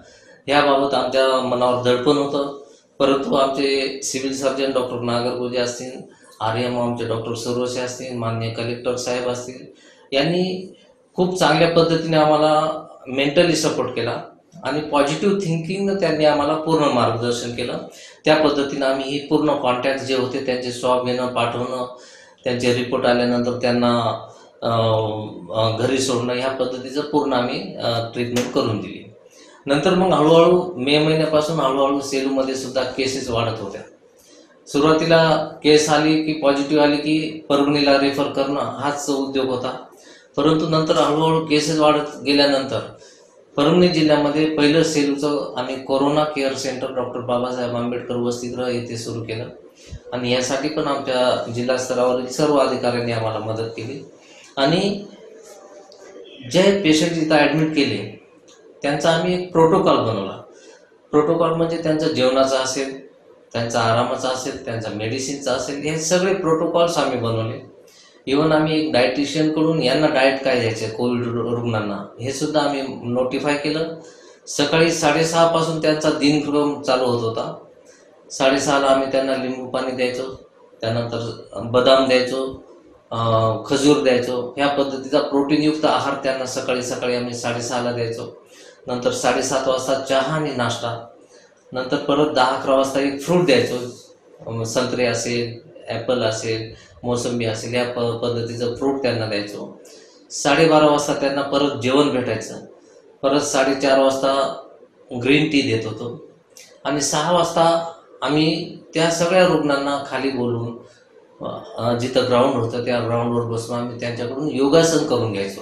याबाबत आमच्या मनावर दडपण होतं. परंतु आमचे सिव्हिल सर्जन डॉक्टर नागरगोजे असतील, RMO आमचे डॉक्टर सुरोशे असतील, माननीय कलेक्टर साहेब असतील, यांनी खूप चांगल्या पद्धतीने आम्हाला मेंटली सपोर्ट केला आणि पॉझिटिव्ह थिंकिंगनं त्यांनी आम्हाला पूर्ण मार्गदर्शन केलं. त्या पद्धतीनं आम्ही ही पूर्ण कॉन्टॅक्ट जे होते त्यांचे स्वॅब घेणं, पाठवणं, त्यांचे रिपोर्ट आल्यानंतर त्यांना घरी सोडणं, ह्या पद्धतीचं पूर्ण आम्ही ट्रीटमेंट करून दिली. नंतर मग हळूहळू मे महिन्यापासून हळूहळू सेलूमध्ये सुद्धा केसेस वाढत होत्या. सुरुवातीला केस आली की पॉझिटिव्ह आली की परभणीला रेफर करणं हाच उद्योग होता. परंतु नंतर हळूहळू केसेस वाढत गेल्यानंतर परभणी जिल्ह्यामध्ये पहिलं सेलूचं आम्ही corona care centre doctor Babasaheb Ambedkar वसतिगृह येथे सुरू केलं आणि यासाठी पण आमच्या जिल्हा स्तरावरील सर्व अधिकाऱ्यांनी आम्हाला मदत केली. आणि जे पेशंट इथं ॲडमिट केले त्यांचा आम्ही एक प्रोटोकॉल बनवला. प्रोटोकॉल म्हणजे त्यांचं जेवणाचा असेल, त्यांचा आरामाचा असेल, त्यांचा मेडिसिनचा असेल, हे सगळे प्रोटोकॉल्स आम्ही बनवले. इव्हन आम्ही एक डायटिशियनकडून यांना डाएट काय द्यायचं कोविड रुग्णांना हे सुद्धा आम्ही नोटिफाय केलं. सकाळी 6:30 पासून त्यांचा दिनक्रम चालू होत होता. 6:30ला आम्ही त्यांना लिंबू पाणी द्यायचो, त्यानंतर बदाम द्यायचो, खजूर द्यायचो. ह्या पद्धतीचा प्रोटीनयुक्त आहार त्यांना सकाळी सकाळी आम्ही 6:30ला द्यायचो. नंतर 7:30 वाजता चहा आणि नाश्ता, नंतर परत 10-11 वाजता एक फ्रूट द्यायचो, संत्रे असेल, ॲपल असेल, मोसंबी असेल, या पद्धतीचं फ्रूट त्यांना द्यायचो. 12:30 वाजता त्यांना परत जेवण भेटायचं. परत 4:30 वाजता ग्रीन टी देत होतो आणि 6 वाजता आम्ही त्या सगळ्या रुग्णांना खाली बोलवून जिथं ग्राउंड होतं त्या ग्राउंडवर बसून आम्ही त्यांच्याकडून योगासन करून घ्यायचो.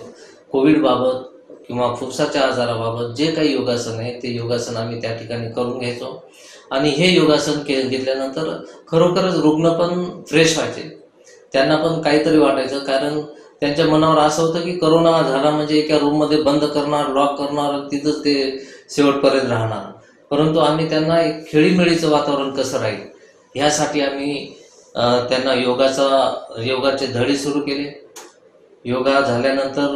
कोविडबाबत किंवा फुफ्साच्या आजाराबाबत जे काही योगासन आहे ते योगासन आम्ही त्या ठिकाणी करून घ्यायचो. आणि हे योगासन घेतल्यानंतर खरोखरच रुग्ण पण फ्रेश व्हायचे, त्यांना पण काहीतरी वाटायचं. कारण त्यांच्या मनावर असं होतं की करोना झाला म्हणजे एका रूममध्ये बंद करणार, लॉक करणार, तिथंच ते शेवटपर्यंत राहणार. परंतु आम्ही त्यांना एक खेळीमेळीचं वातावरण कसं राहील ह्यासाठी आम्ही त्यांना योगाचे धडे सुरू केले. योगा झाल्यानंतर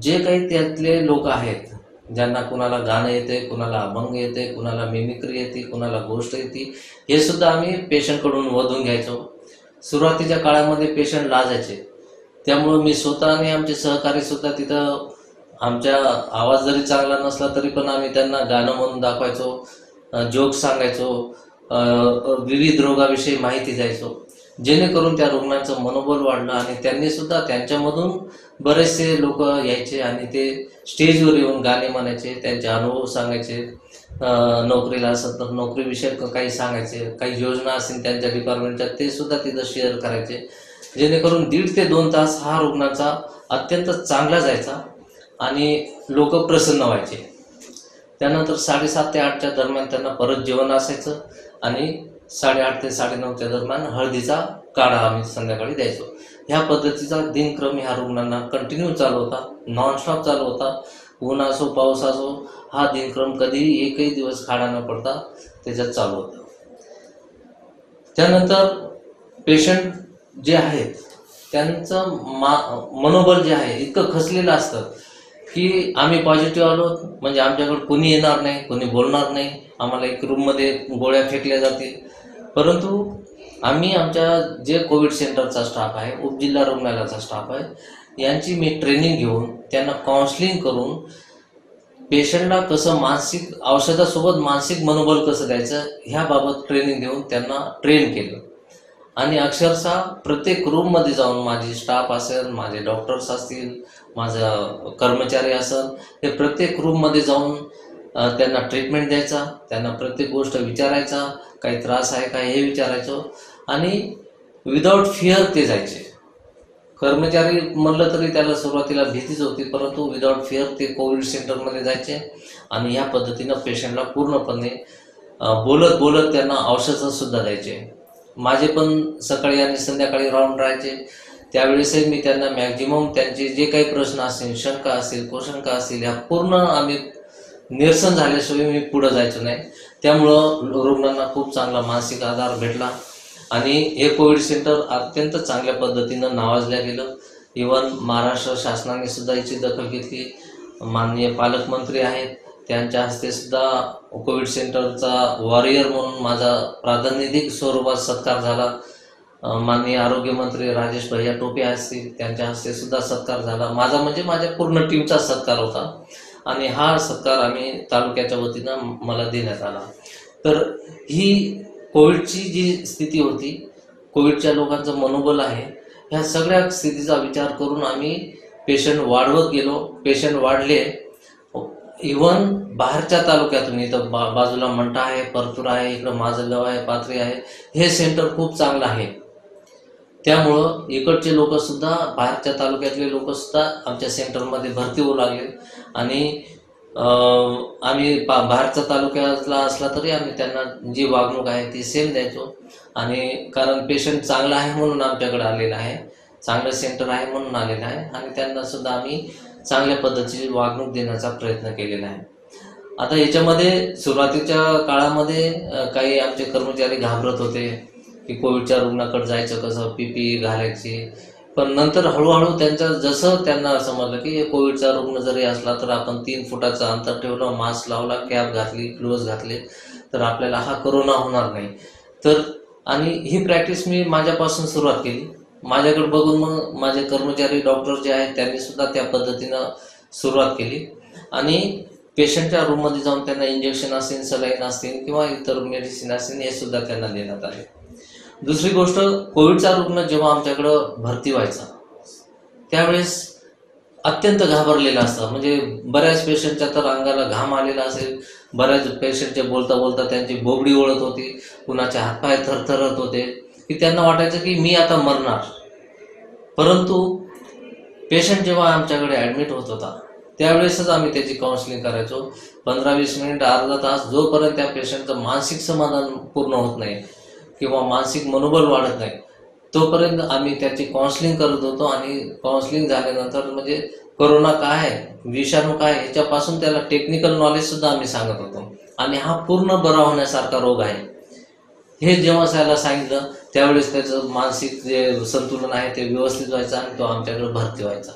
जे काही त्यातले लोक आहेत, ज्यांना कुणाला गाणं येते, कुणाला अभंग येते, कुणाला मिमिक्री येते, कुणाला गोष्ट येते, हे सुद्धा आम्ही पेशंटकडून वधून घ्यायचो. सुरुवातीच्या काळामध्ये पेशंट लाजायचे, त्यामुळं मी स्वतः आणि आमचे सहकारी सुद्धा तिथं आमच्या आवाज जरी चांगला नसला तरी पण आम्ही त्यांना गाणं म्हणून दाखवायचो, जोक सांगायचो, विविध रोगाविषयी माहिती द्यायचो, जेणेकरून त्या रुग्णांचं मनोबल वाढलं आणि त्यांनी सुद्धा त्यांच्यामधून बरेचसे लोक यायचे आणि ते स्टेजवर येऊन गाणे म्हणायचे, त्यांचे अनुभव सांगायचे. नोकरीला असत तर नोकरीविषयक काही सांगायचे, काही योजना असतील त्यांच्या डिपार्टमेंटच्या ते सुद्धा तिथं शेअर करायचे, जेणेकरून 1.5 ते 2 तास हा रुग्णाचा अत्यंत चांगला जायचा आणि लोक प्रसन्न व्हायचे. त्यानंतर 7:30 ते 8च्या दरम्यान त्यांना परत जेवण असायचं आणि 8:30 ते 9:30च्या दरम्यान हळदीचा काढा आम्ही संध्याकाळी द्यायचो. ह्या पद्धतीचा दिनक्रम ह्या रुग्णांना कंटिन्यू चालू होता, नॉनस्टॉप चालू होता. ऊन असो पाऊस असो हा दिनक्रम कधीही एकही दिवस खाडा न पडता त्याच्यात चालू होता. त्यानंतर पेशंट जे आहेत त्यांचं मनोबल जे आहे इतकं खचलेलं असतं की आम्ही पॉझिटिव्ह आलो म्हणजे आमच्याकडे कोणी येणार नाही, कोणी बोलणार नाही, आम्हाला एक रूममध्ये गोळ्या फेकल्या जातील. परंतु आम्ही आमच्या जे कोविड सेंटरचा स्टाफ आहे, उपजिल्हा रुग्णालयाचा स्टाफ आहे, यांची मी ट्रेनिंग घेऊन त्यांना काउन्सिलिंग करून पेशंटला कसं मानसिक औषधासोबत मानसिक मनोबल कसं द्यायचं ह्याबाबत ट्रेनिंग देऊन त्यांना ट्रेन केलं. आणि अक्षरशः प्रत्येक रूममध्ये जाऊन माझी स्टाफ असेल, माझे डॉक्टर्स असतील, माझा कर्मचारी असेल, हे प्रत्येक रूममध्ये जाऊन त्यांना ट्रीटमेंट द्यायचा, त्यांना प्रत्येक गोष्ट विचारायचा, काही त्रास आहे का हे विचारायचो आणि विदाऊट फिअर ते जायचे. कर्मचारी म्हणलं तरी त्याला सुरुवातीला भीतीच होती, परंतु विदाऊट फिअर ते कोविड सेंटरमध्ये जायचे आणि ह्या पद्धतीनं पेशंटला पूर्णपणे बोलत बोलत त्यांना औषधं सुद्धा द्यायचे. माझे पण सकाळी आणि संध्याकाळी राऊंड राहायचे. त्यावेळेसही मी त्यांना मॅक्झिमम त्यांचे जे काही प्रश्न असतील, शंका असतील, कुशंका असतील, ह्या पूर्ण आम्ही निरसन झाल्याशिवाय मी पुढे जायचो नाही. त्यामुळं रुग्णांना खूप चांगला मानसिक आधार भेटला आणि हे कोविड सेंटर अत्यंत चांगल्या पद्धतीनं नावाजल्या गेलं. इव्हन महाराष्ट्र शासनाने सुद्धा याची दखल घेतली. माननीय पालकमंत्री आहेत, त्यांच्या हस्ते सुद्धा कोविड सेंटरचा वॉरियर म्हणून माझा प्रातिनिधिक स्वरूपात सत्कार झाला. माननीय आरोग्यमंत्री राजेश भैया टोपे असतील, त्यांच्या हस्ते सुद्धा सत्कार झाला. माझा म्हणजे माझ्या पूर्ण टीमचा सत्कार होता आणि हा सत्कार आम्ही तालुक्याच्या वतीनं मला देण्यात आला. तर ही कोविडची जी स्थिती होती, कोविडच्या लोकांचं मनोबल आहे, ह्या सगळ्या स्थितीचा विचार करून आम्ही पेशंट वाढवत गेलो. पेशंट वाढले. इव्हन बाहेरच्या तालुक्यातून, इथं बाजूला मंठा आहे, परतूर आहे, इकडं माझगाव आहे, पाथरी आहे, हे सेंटर खूप चांगलं आहे. त्यामुळं इकडचे लोकसुद्धा, बाहेरच्या तालुक्यातले लोकसुद्धा आमच्या सेंटरमध्ये भरती होऊ लागले आणि आम्ही बाहेरचा तालुक्यातला असला तरी आम्ही त्यांना जी वागणूक आहे ती सेम द्यायचो. आणि कारण पेशंट चांगला आहे म्हणून आमच्याकडे आलेला आहे, चांगलं सेंटर आहे म्हणून आलेलं आहे आणि त्यांना सुद्धा आम्ही चांगल्या पद्धतीची वागणूक देण्याचा प्रयत्न केलेला आहे. आता याच्यामध्ये सुरुवातीच्या काळामध्ये काही आमचे कर्मचारी घाबरत होते की कोविडच्या रुग्णाकडे जायचं कसं, PPE घालायची. पण नंतर हळूहळू जसं त्यांना समजलं की कोविडचा रुग्ण जरी असला तर आपण 3 फुटाचं अंतर ठेवलं, मास्क लावला, कॅप घातली, ग्लोव्ज घातले तर आपल्याला हा कोरोना होणार नाही. तर आणि ही प्रॅक्टिस मी माझ्यापासून सुरुवात केली. माझ्याकडे बघून मग माझे कर्मचारी डॉक्टर जे आहेत त्यांनी सुद्धा त्या पद्धतीनं सुरुवात केली आणि पेशंटच्या रूममध्ये जाऊन त्यांना इंजेक्शन असतील, सलाईन असतील किंवा इतर मेडिसिन असतील हे सुद्धा त्यांना देण्यात आले. दुसरी गोष्ट, कोविडचा रुग्ण जेव्हा आमच्याकडं भरती व्हायचा त्यावेळेस अत्यंत घाबरलेला असतं. म्हणजे बऱ्याच पेशंटच्या तर अंगाला घाम आलेला असेल, बऱ्याच पेशंटचे बोलता बोलता त्यांची बोबडी ओळत होती, कुणाचे हातपाय थरथरत होते की त्यांना वाटायचं की मी आता मरणार. परंतु पेशंट जेव्हा आमच्याकडे ॲडमिट होत होता त्यावेळेसच आम्ही त्याची काउन्सिलिंग करायचो. 15-20 मिनिट, अर्धा तास, जोपर्यंत त्या पेशंटचं मानसिक समाधान पूर्ण होत नाही किंवा मानसिक मनोबल वाढत नाही तोपर्यंत आम्ही त्याची काउन्सिलिंग करत होतो. आणि काउन्सिलिंग झाल्यानंतर म्हणजे कोरोना काय आहे, विषाणू काय, ह्याच्यापासून त्याला टेक्निकल नॉलेज सुद्धा आम्ही सांगत होतो. आणि हा पूर्ण बरा होण्यासारखा रोग आहे हे जेव्हा त्याला सांगितलं त्यावेळेस त्याचं मानसिक जे संतुलन आहे ते व्यवस्थित व्हायचं आणि तो आमच्याकडे भरती व्हायचा.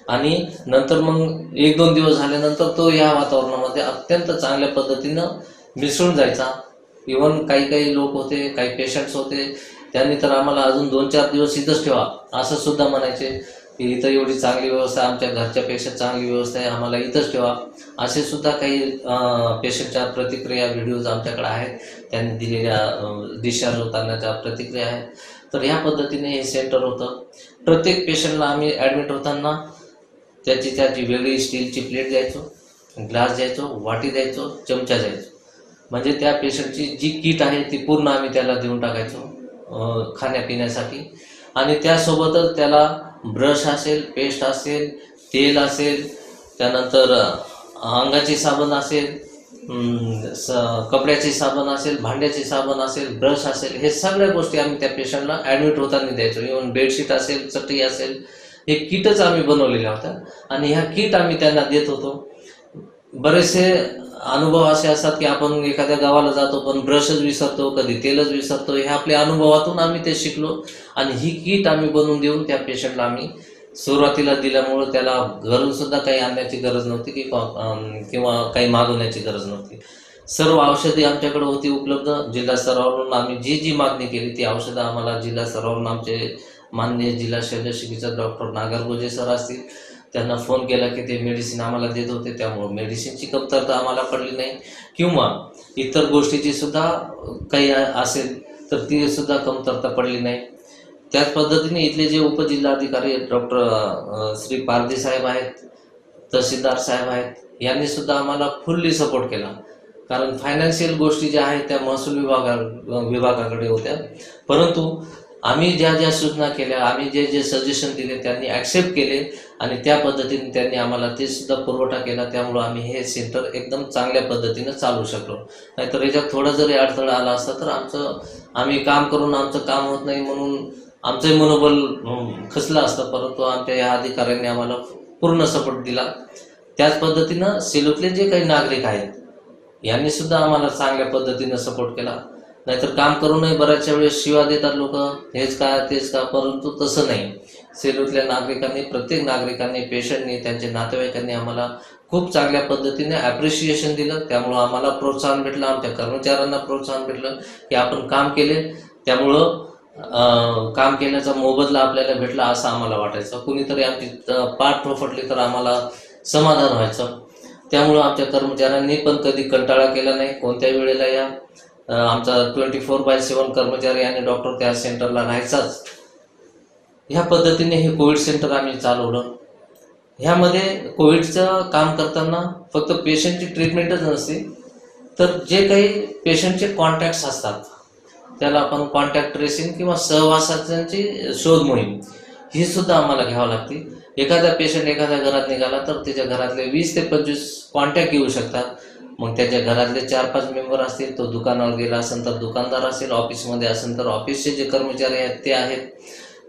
आणि नंतर मग 1-2 दिवस झाल्यानंतर तो या वातावरणामध्ये अत्यंत चांगल्या पद्धतीनं मिसळून जायचा. इव्हन काही लोक होते, काही पेशंट्स होते, त्यांनी तर आम्हाला अजून 2-4 दिवस इथंच ठेवा असं सुद्धा म्हणायचे की इथं एवढी चांगली व्यवस्था, आमच्या घरच्यापेक्षा चांगली व्यवस्था आहे, आम्हाला इथंच ठेवा. असे सुद्धा काही पेशंटच्या प्रतिक्रिया व्हिडिओज आमच्याकडे आहेत, त्यांनी दिलेल्या डिस्चार्ज होतानाच्या प्रतिक्रिया आहेत. तर ह्या पद्धतीने हे सेंटर होतं. प्रत्येक पेशंटला आम्ही ॲडमिट होताना त्याची वेगळी स्टीलची प्लेट द्यायचो, ग्लास द्यायचो, वाटी द्यायचो, चमचा द्यायचो. म्हणजे त्या पेशंटची जी किट आहे ती पूर्ण आम्ही त्याला देऊन टाकायचो खाण्यापिण्यासाठी. आणि त्यासोबतच त्याला ब्रश असेल, पेस्ट असेल, तेल असेल, त्यानंतर अंगाची साबण असेल, कपड्याची साबण असेल, भांड्याची साबण असेल, ब्रश असेल, हे सगळ्या गोष्टी आम्ही त्या पेशंटला ॲडमिट होताना द्यायचो. इव्हन बेडशीट असेल, चटई असेल, हे किटच आम्ही बनवलेल्या होत्या आणि ह्या किट आम्ही त्यांना देत होतो. बरेचसे अनुभव असे असतात की आपण एखाद्या गावाला जातो पण ब्रशच विसरतो, कधी तेलच विसरतो. हे आपल्या अनुभवातून आम्ही ते शिकलो आणि ही किट आम्ही बनवून देऊन त्या पेशंटला आम्ही सुरुवातीला दिल्यामुळं त्याला घरून सुद्धा काही आणण्याची गरज नव्हती किंवा काही मागवण्याची गरज नव्हती. सर्व औषधी आमच्याकडे होती उपलब्ध. जिल्हा स्तरावरून आम्ही जी मागणी केली ती औषधं आम्हाला जिल्हा स्तरावरून आमचे माननीय जिल्हा शल्य चिकित्सक डॉक्टर नागरगोजे सर असतील, त्यांना फोन केला की ते मेडिसिन आम्हाला देत होते. त्यामुळे मेडिसिनची कमतरता आम्हाला पडली नाही किंवा इतर गोष्टीची सुद्धा काही असेल तर ती सुद्धा कमतरता पडली नाही. त्याच पद्धतीने इथले जे उपजिल्हाधिकारी डॉक्टर श्री पारधी साहेब आहेत, तहसीलदार साहेब आहेत, यांनी सुद्धा आम्हाला फुल्ली सपोर्ट केला. कारण फायनान्शियल गोष्टी ज्या आहेत त्या महसूल विभागाकडे होत्या, परंतु आम्ही ज्या ज्या सूचना केल्या, आम्ही जे जे सजेशन दिले त्यांनी ॲक्सेप्ट केले आणि त्या पद्धतीने त्यांनी आम्हाला ते सुद्धा पुरवठा केला. त्यामुळं आम्ही हे सेंटर एकदम चांगल्या पद्धतीनं चालू शकलो. नाहीतर याच्यात थोडा जरी अडथळा आला असता तर आम्ही काम करून आमचं काम होत नाही म्हणून आमचंही मनोबल खचलं असतं. परंतु आमच्या या अधिकाऱ्यांनी आम्हाला पूर्ण सपोर्ट दिला. त्याच पद्धतीनं सेलूतले जे काही नागरिक आहेत यांनी सुद्धा आम्हाला चांगल्या पद्धतीनं सपोर्ट केला. नाहीतर काम करूनही बऱ्याचशा वेळेस शिवा देतात लोक, हेच का तेच का, परंतु तसं नाही. सेलूतल्या नागरिकांनी, प्रत्येक नागरिकांनी, पेशंटनी, त्यांच्या नातेवाईकांनी आम्हाला खूप चांगल्या पद्धतीने ॲप्रिशिएशन दिलं. त्यामुळं आम्हाला प्रोत्साहन भेटलं, आमच्या कर्मचाऱ्यांना प्रोत्साहन भेटलं की आपण काम केले, त्यामुळं काम केल्याचा मोबदला आपल्याला भेटला असं आम्हाला वाटायचं. कुणीतरी आमची पाठ ठोफटली तर आम्हाला समाधान व्हायचं. त्यामुळं आमच्या कर्मचाऱ्यांनी पण कधी कंटाळा केला नाही. कोणत्या वेळेला या आमचा 24/7 कर्मचारी आणि डॉक्टर त्या सेंटरला राहायचाच. ह्या पद्धतीने हे कोविड सेंटर आम्ही चालवलं. ह्यामध्ये कोविडचं काम करताना फक्त पेशंटची ट्रीटमेंटच नसते, तर जे काही पेशंटचे कॉन्टॅक्ट्स असतात त्याला आपण कॉन्टॅक्ट ट्रेसिंग किंवा सहवासाची शोध मोहीम ही सुद्धा आम्हाला घ्यावं लागते. एखादा पेशंट एखाद्या घरात निघाला तर त्याच्या घरातले 20 ते 25 कॉन्टॅक्ट येऊ शकतात. मग त्याच्या घरातले 4-5 मेंबर असतील, तो दुकानावर गेला असेल तर दुकानदार असेल, ऑफिसमध्ये असेल तर ऑफिसचे जे कर्मचारी आहेत ते आहेत,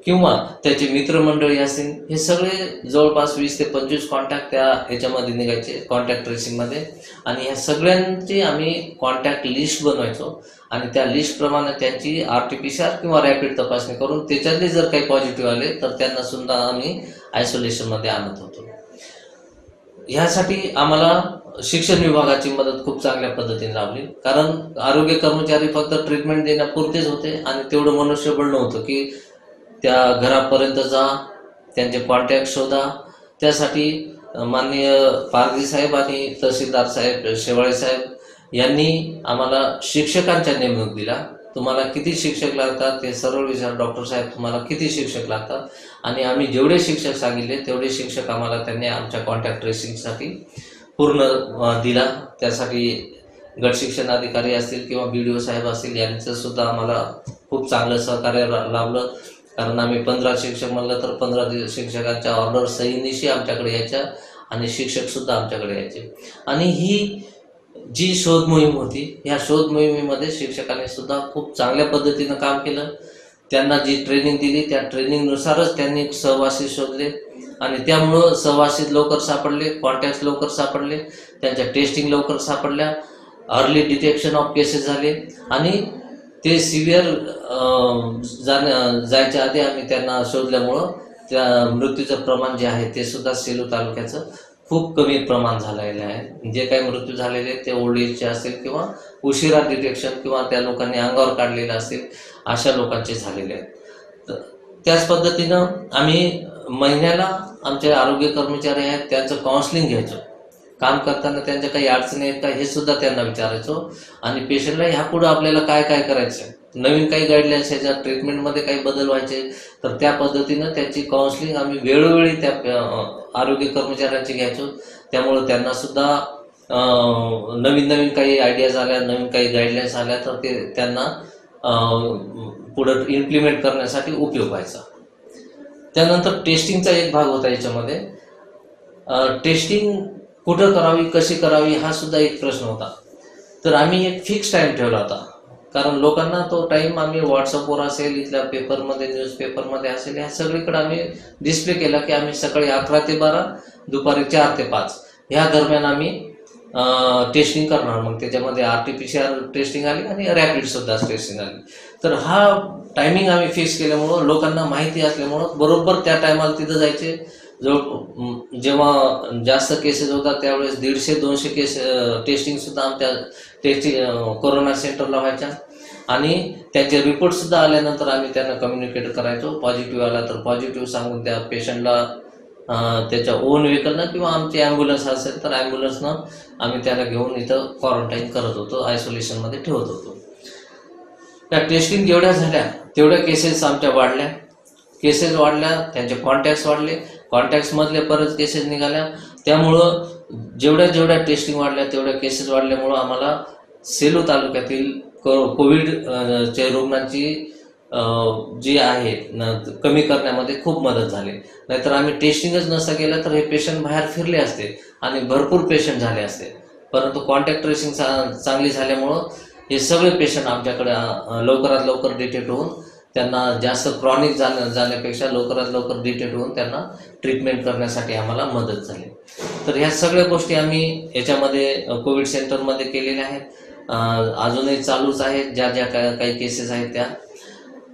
किंवा त्याचे मित्रमंडळी असतील. हे सगळे जवळपास 20 ते 25 कॉन्टॅक्ट त्या ह्याच्यामध्ये निघायचे कॉन्टॅक्ट ट्रेसिंगमध्ये. आणि ह्या सगळ्यांची आम्ही कॉन्टॅक्ट लिस्ट बनवायचो आणि त्या लिस्टप्रमाणे त्यांची RT-PCR किंवा रॅपिड तपासणी करून त्याच्यातले जर काही पॉझिटिव्ह आले तर त्यांना सुद्धा आम्ही आयसोलेशनमध्ये आणत होतो. ह्यासाठी आम्हाला शिक्षण विभागाची मदत खूप चांगल्या पद्धतीने लाभली. कारण आरोग्य कर्मचारी फक्त ट्रीटमेंट देण्यापुरतेच होते आणि तेवढं मनुष्यबळ नव्हतं की त्या घरापर्यंत जा, त्यांचे कॉन्टॅक्ट शोधा. त्यासाठी माननीय पारधी साहेब आणि तहसीलदार साहेब, शेवाळे साहेब यांनी आम्हाला शिक्षकांच्या नेमणूक दिला. तुम्हाला किती शिक्षक लागतात ते सरळ विचार, डॉक्टर साहेब तुम्हाला किती शिक्षक लागतात, आणि आम्ही जेवढे शिक्षक सांगितले तेवढे शिक्षक आम्हाला त्यांनी आमच्या कॉन्टॅक्ट ट्रेसिंगसाठी पूर्ण दिला. त्यासाठी गट शिक्षण अधिकारी असतील किंवा BDO साहेब असतील यांचं सुद्धा आम्हाला खूप चांगलं सहकार्य लाभलं. कारण आम्ही 15 शिक्षक म्हणलं तर 15 शिक्षकांच्या ऑर्डर सहीनिशी आमच्याकडे यायच्या आणि शिक्षक सुद्धा आमच्याकडे यायचे. आणि ही जी शोध मोहीम होती, या शोध मोहिमेमध्ये शिक्षकांनी सुद्धा खूप चांगल्या पद्धतीनं काम केलं. त्यांना जी ट्रेनिंग दिली त्या ट्रेनिंगनुसारच त्यांनी सहवासी शोधले आणि त्यामुळं सहवासी लवकर सापडले, कॉन्टॅक्ट लवकर सापडले, त्यांच्या टेस्टिंग लवकर सापडल्या, अर्ली डिटेक्शन ऑफ केसेस झाले आणि ते सिव्हिअर जायच्या आधी आम्ही त्यांना शोधल्यामुळं त्या मृत्यूचं प्रमाण जे आहे ते सुद्धा सेलू तालुक्याचं खूप कमी प्रमाण झालेलं आहे. जे काही मृत्यू झालेले ते ओल्ड एजचे असतील किंवा उशिरा डिटेक्शन किंवा त्या लोकांनी अंगावर काढलेले असतील अशा लोकांचे झालेले आहेत. त्याच पद्धतीनं आम्ही महिन्याला आमचे आरोग्य कर्मचारी आहेत त्यांचं काउन्सिलिंग घ्यायचो. काम करताना त्यांच्या काही अडचणी आहेत का हे सुद्धा त्यांना विचारायचो आणि पेशंटला ह्यापुढं आपल्याला काय काय करायचं, नवीन काही गाईडलाईन्स ह्याच्या ट्रीटमेंटमध्ये काही बदल व्हायचे तर त्या पद्धतीनं त्याची काउन्सिलिंग आम्ही वेळोवेळी त्या आरोग्य कर्मचाऱ्यांची घ्यायचो. त्यामुळं त्यांना सुद्धा नवीन नवीन काही आयडियाज आल्या, नवीन काही गाईडलाईन्स आल्या तर ते त्यांना पुढं इम्प्लिमेंट करण्यासाठी उपयोग व्हायचा. त्यानंतर टेस्टिंगचा एक भाग होता याच्यामध्ये. टेस्टिंग कुठं करावी, कशी करावी हा सुद्धा एक प्रश्न होता. तर आम्ही एक फिक्स टाईम ठेवला होता, कारण लोकांना तो टाईम आम्ही व्हॉट्सअपवर असेल, इथल्या पेपरमध्ये, न्यूजपेपरमध्ये असेल, ह्या सगळीकडे आम्ही डिस्प्ले केला की आम्ही सकाळी 11 ते 12, दुपारी 4 ते 5 ह्या दरम्यान आम्ही टेस्टिंग करणार. मग त्याच्यामध्ये RT-PCR टेस्टिंग आली आणि रॅपिड सुद्धा टेस्टिंग आली. तर हा टायमिंग आम्ही फिक्स केल्यामुळं लोकांना माहिती असल्यामुळं बरोबर त्या टायमाला तिथं जायचे. जेव्हा जास्त केसेस होतात त्यावेळेस 150-200 केस टेस्टिंग सुद्धा आमच्या टेस्टिंग कोरोना सेंटरला व्हायच्या आणि त्यांचे रिपोर्ट सुद्धा आल्यानंतर आम्ही त्यांना कम्युनिकेट करायचो. पॉझिटिव्ह आला तर पॉझिटिव्ह सांगून त्या पेशंटला त्याच्या ओन व्हेकलनं किंवा आमची ॲम्ब्युलन्स असेल तर ॲम्ब्युलन्सनं आम्ही त्याला घेऊन इथं क्वारंटाईन करत होतो, आयसोलेशनमध्ये ठेवत होतो. त्या टेस्टिंग जेवढ्या झाल्या तेवढ्या केसेस आमच्या वाढल्या, त्यांचे कॉन्टॅक्ट्स वाढले, कॉन्टॅक्ट्समधले परत केसेस निघाल्या. त्यामुळं जेवढ्या टेस्टिंग वाढल्या तेवढ्या केसेस वाढल्यामुळं आम्हाला सेलू तालुक्यातील कोविडच्या रुग्णांची जी आहे कमी करण्यामध्ये खूप मदत झाली. नाहीतर आम्ही टेस्टिंगच नसता केलं तर हे पेशंट बाहेर फिरले असते आणि भरपूर पेशंट झाले असते. परंतु कॉन्टॅक्ट ट्रेसिंग चांगली झाल्यामुळं हे सगळे पेशंट आमच्याकडे लवकरात लवकर डिटेक्ट होऊन त्यांना जास्त क्रॉनिक जाण्यापेक्षा लवकरात लवकर डिटेक्ट होऊन त्यांना ट्रीटमेंट करण्यासाठी आम्हाला मदत झाली. तर ह्या सगळ्या गोष्टी आम्ही याच्यामध्ये कोविड सेंटरमध्ये केलेल्या आहेत. अजूनही चालूच आहेत. ज्या काही केसेस आहेत त्या.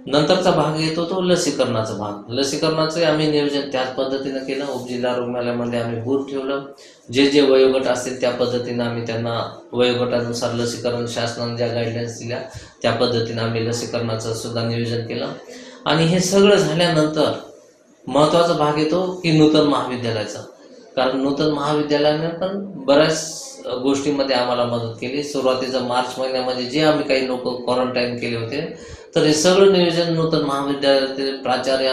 नंतरचा भाग येतो तो लसीकरणाचा भाग. लसीकरणाचे आम्ही नियोजन त्याच पद्धतीनं केलं. उपजिल्हा रुग्णालयामध्ये आम्ही बूथ ठेवलं. जे वयोगट असतील त्या पद्धतीनं आम्ही त्यांना वयोगटानुसार लसीकरण शासनाने ज्या गाईडलाईन्स दिल्या त्या पद्धतीनं आम्ही लसीकरणाचं सुद्धा नियोजन केलं. आणि हे सगळं झाल्यानंतर महत्त्वाचा भाग येतो की नूतन महाविद्यालयाचा. कारण नूतन महाविद्यालयाने पण बऱ्याच गोष्टींमध्ये आम्हाला मदत केली. सुरुवातीचा मार्च महिन्यामध्ये जे आम्ही काही लोक क्वारंटाईन केले होते तर हे सगळं नियोजन नूतन महाविद्यालयातील प्राचार्य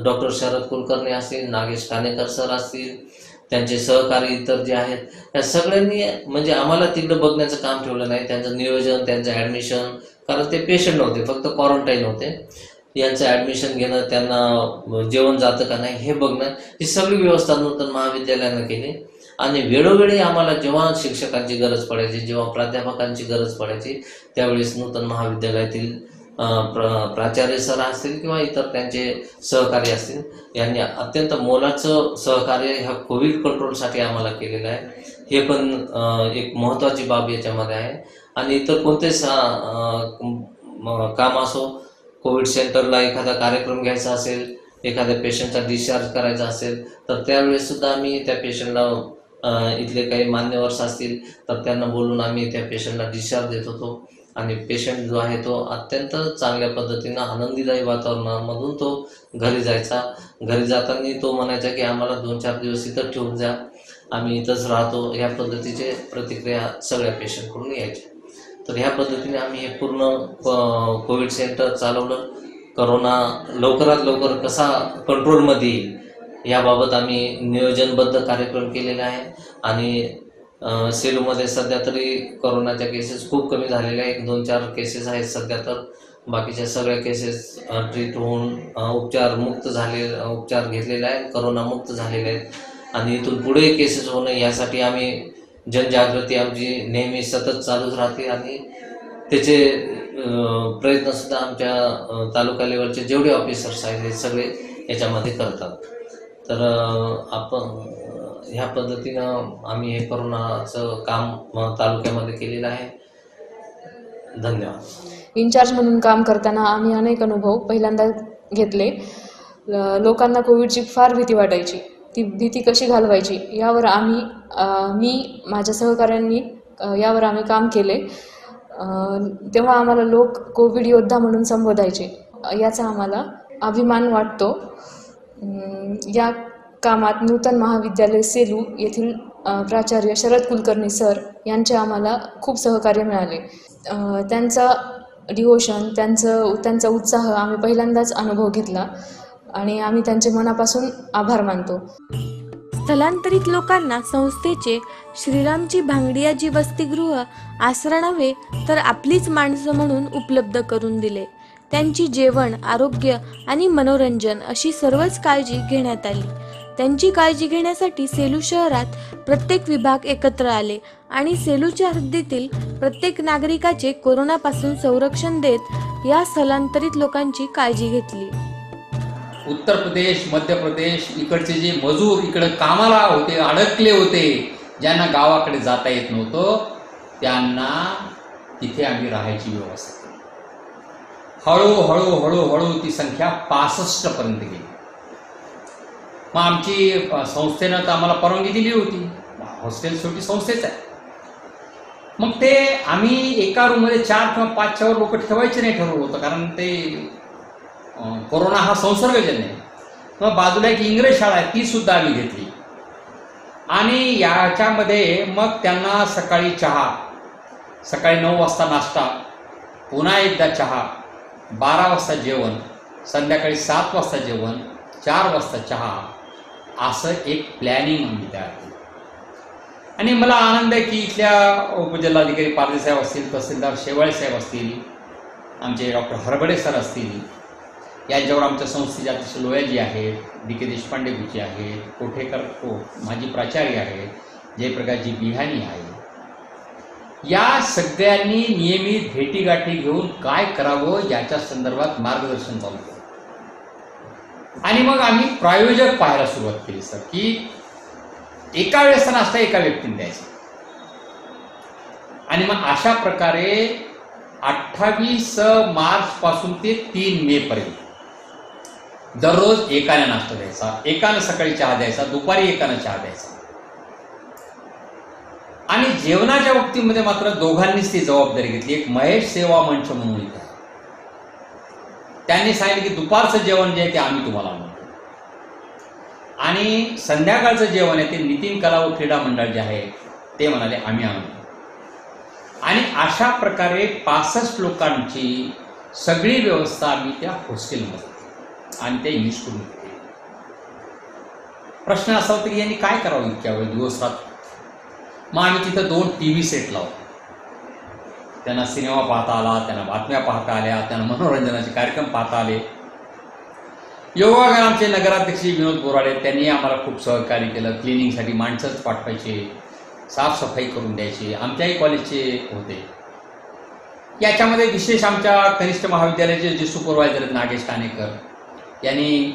डॉक्टर शरद कुलकर्णी असतील, नागेश कानेकर सर असतील, त्यांचे सहकारी इतर जे आहेत या सगळ्यांनी म्हणजे आम्हाला तिकडं बघण्याचं काम ठेवलं नाही. त्यांचं नियोजन, त्यांचं ॲडमिशन, कारण ते पेशंट नव्हते, फक्त क्वारंटाईन होते, यांचं ॲडमिशन घेणं, त्यांना जेवण जातं का नाही हे बघणं, ही सगळी व्यवस्था नूतन महाविद्यालयानं केली. आणि वेळोवेळी आम्हाला जेव्हा शिक्षकांची गरज पडायची, जेव्हा प्राध्यापकांची गरज पडायची त्यावेळेस नूतन महाविद्यालयातील प्राचार्य सर असतील किंवा इतर त्यांचे सहकारी असतील यांनी अत्यंत मोलाचं सहकार्य ह्या कोविड कंट्रोलसाठी आम्हाला केलेलं आहे. हे पण एक महत्त्वाची बाब याच्यामध्ये आहे. आणि इतर कोणतेच काम असो, कोविड सेंटरला एखादा कार्यक्रम घ्यायचा असेल, एखाद्या पेशंटचा डिस्चार्ज करायचा असेल तर त्यावेळेस सुद्धा आम्ही त्या पेशंटला इथले काही मान्यवर्स असतील तर त्यांना बोलून आम्ही त्या पेशंटला डिस्चार्ज देत होतो. आणि पेशंट जो आहे तो अत्यंत चांगल्या पद्धतीनं आनंदीदायी वातावरणामधून तो घरी जायचा. घरी जाताना तो म्हणायचा की आम्हाला 2-4 दिवस इथं ठेवून जा, आम्ही इथंच राहतो. ह्या पद्धतीचे प्रतिक्रिया सगळ्या पेशंटकडून यायच्या. तर ह्या पद्धतीने आम्ही हे पूर्ण कोविड सेंटर चालवलं. करोना लवकरात लवकर कसा कंट्रोलमध्ये येईल याबाबत आम्ही नियोजनबद्ध कार्यक्रम केलेला आहे. आणि सेलूमध्ये सध्या तरी करोनाच्या केसेस खूप कमी झालेल्या आहेत. 1-2-4 केसेस आहेत सध्या, तर बाकीच्या सगळ्या केसेस ट्रीट होऊन उपचार घेतलेले आहेत, करोनामुक्त झालेले आहेत. आणि इथून पुढे केसेस होणं यासाठी आम्ही जनजागृती आमची नेहमी सतत चालूच राहते. आणि त्याचे प्रयत्नसुद्धा आमच्या तालुका लेवलचे जेवढे ऑफिसर्स आहेत हे सगळे याच्यामध्ये करतात. तर आपण ह्या पद्धतीनं आम्ही हे करोनाचं काम तालुक्यामध्ये केलेलं आहे. धन्यवाद. इन्चार्ज म्हणून काम करताना आम्ही अनेक अनुभव पहिल्यांदा घेतले. लोकांना कोविडची फार भीती वाटायची. ती भीती कशी घालवायची यावर मी माझ्या सहकाऱ्यांनी यावर आम्ही काम केले. तेव्हा आम्हाला लोक कोविड योद्धा म्हणून संबोधायचे. याचा आम्हाला अभिमान वाटतो. या कामात नूतन महाविद्यालय सेलू येथील प्राचार्य शरद कुलकर्णी सर यांचे आम्हाला खूप सहकार्य मिळाले. त्यांचा डिवोशन, त्यांचा उत्साह आम्ही पहिल्यांदाच अनुभव घेतला आणि आम्ही त्यांचे मनापासून आभार मानतो. स्थलांतरित लोकांना संस्थेचे श्रीरामची भांगडियाजी वसतिगृह आसरा नव्हे तर आपलीच माणसं म्हणून उपलब्ध करून दिले. त्यांची जेवण, आरोग्य आणि मनोरंजन अशी सर्वच काळजी घेण्यात आली. त्यांची काळजी घेण्यासाठी सेलू शहरात प्रत्येक विभाग एकत्र आले आणि सेलूच्या हद्दीतील प्रत्येक नागरिकाचे कोरोनापासून संरक्षण देत या स्थलांतरित लोकांची काळजी घेतली. उत्तर प्रदेश, मध्य प्रदेश इकडचे जे मजूर इकडे कामाला होते, अडकले होते, ज्यांना गावाकडे जाता येत नव्हतं, त्यांना तिथे आम्ही राहायची व्यवस्था केली. हळूहळू ती संख्या 65 पर्यंत गेली. मग आमची संस्थेनं तर आम्हाला परवानगी दिली होती, हॉस्टेल शेवटी संस्थेच आहे. मग ते आम्ही एका रूममध्ये 4 किंवा 5च्यावर लोक ठेवायचे नाही ठरवलं होतं, कारण ते कोरोना हा संसर्गजन्य आहे. मग बाजूला एक इंग्रज शाळा आहे, ती सुद्धा आम्ही घेतली. आणि याच्यामध्ये मग त्यांना सकाळी चहा, सकाळी 9 वाजता नाश्ता पुन्हा एकदा चहा, 12 वाजता जेवण, संध्याकाळी 7 वाजता जेवण, 4 वाजता चहा, असं एक प्लॅनिंग आम्ही तयार केलं. आणि मला आनंद आहे की इथल्या उपजिल्हाधिकारी पारधी साहेब असतील, तहसीलदार शेवाळे साहेब असतील, आमचे डॉक्टर हरबडे सर असतील, यांच्यावर आमच्या संस्थेचे अतिशय लोयाजी आहेत, DK देशपांडे गुरुजी आहेत, कोठेकर माजी प्राचार्य आहेत, जयप्रकाशजी बिहानी आहे. या सगळ्यांनी नियमित भेटीगाठी घेऊन काय करावं याच्या संदर्भात मार्गदर्शन चालू केलं. आणि मग आम्ही प्रायोजक पाहायला सुरुवात केली सर, की एका वेळेस नाश्ता एका व्यक्तीने द्यायचा. आणि मग अशा प्रकारे 28 मार्च पासून ते 3 मे पर्यंत दररोज एकाने नाश्ता द्यायचा, एकानं सकाळी चहा द्यायचा, दुपारी एकानं चहा द्यायचा. आणि जेवणाच्या बाबतीमध्ये मात्र दोघांनीच ती जबाबदारी घेतली. एक महेश सेवा मंच म्हणून इथे आहे, त्यांनी सांगितलं की दुपारचं जेवण जे आहे ते आम्ही तुम्हाला म्हणतो, आणि संध्याकाळचं जेवण आहे ते नितीन कला व क्रीडा मंडळ जे आहे ते म्हणाले आम्ही आणतो. आणि अशा प्रकारे 65 लोकांची सगळी व्यवस्था आम्ही त्या हॉस्टेलमध्ये आणि ते यूज करून घेतली. प्रश्न असा होता की यांनी काय करावं इतक्या वेळ दिवस रात. मग आम्ही तिथं 2 TV सेट लावतो. त्यांना सिनेमा पाहता आला, त्यांना बातम्या पाहता आल्या, त्यांना मनोरंजनाचे कार्यक्रम पाहता आले. योगागर आमचे नगराध्यक्ष विनोद बोराडे त्यांनी आम्हाला खूप सहकार्य केलं. क्लिनिंगसाठी माणसंच पाठवायचे, साफसफाई करून द्यायची, आमच्याही कॉलेजचे होते. याच्यामध्ये विशेष आमच्या कनिष्ठ महाविद्यालयाचे जे सुपरवायझर आहेत नागेश ठाणेकर यांनी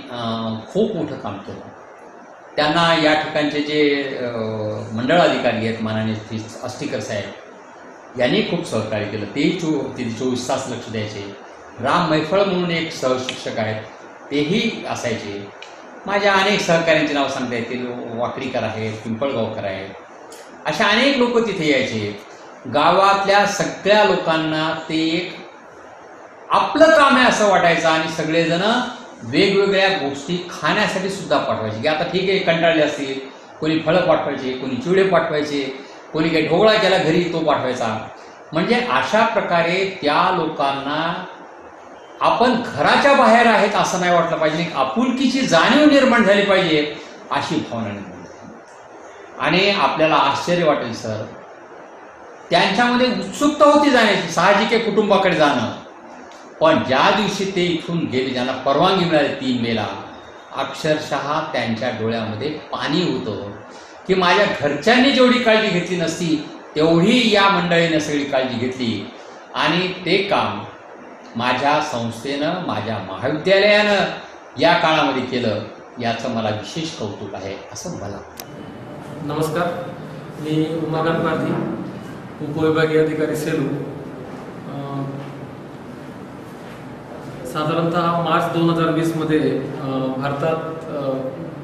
खूप मोठं काम केलं. त्यांना या ठिकाणचे जे मंडळ अधिकारी आहेत माननीय अस्टीकर साहेब यांनी खूप सहकार्य केलं. तेही 24 तास लक्ष द्यायचे. राम मैफळ म्हणून एक सहशिक्षक आहेत, तेही असायचे. माझ्या अनेक सहकाऱ्यांची नावं सांगता येतील. वाकडीकर आहेत, पिंपळगावकर आहेत, अशा अनेक लोक तिथे यायचे. गावातल्या सगळ्या लोकांना ते एक आपलं काम आहे असं वाटायचं. आणि सगळेजण वेगवेगळ्या गोष्टी खाण्यासाठी सुद्धा पाठवायचे, की आता ठीक आहे कंटाळले असतील, कोणी फळं पाठवायचे, कोणी चिवडे पाठवायचे, कोणी काही ढोकळा केला घरी तो पाठवायचा. म्हणजे अशा प्रकारे त्या लोकांना आपण घराच्या बाहेर आहेत असं नाही वाटलं पाहिजे, आपुलकीची जाणीव निर्माण झाली पाहिजे अशी भावना निर्माण झाली. आणि आपल्याला आश्चर्य वाटेल सर, त्यांच्यामध्ये उत्सुकता होती जाण्याची, साहजिक आहे कुटुंबाकडे जाणं. पण ज्या दिवशी ते इथून गेले, ज्यांना परवानगी मिळाली 3 मेला, अक्षरशः त्यांच्या डोळ्यामध्ये पाणी होतं की माझ्या घरच्यांनी जेवढी काळजी घेतली नसती तेवढी या मंडळीनं सगळी काळजी घेतली. आणि ते काम माझ्या संस्थेनं, माझ्या महाविद्यालयानं या काळामध्ये केलं, याचं मला विशेष कौतुक आहे असं मला. नमस्कार, मी उमाकांत पारधी, उपविभागीय अधिकारी सेलू. साधारणतः मार्च 2020 भारतात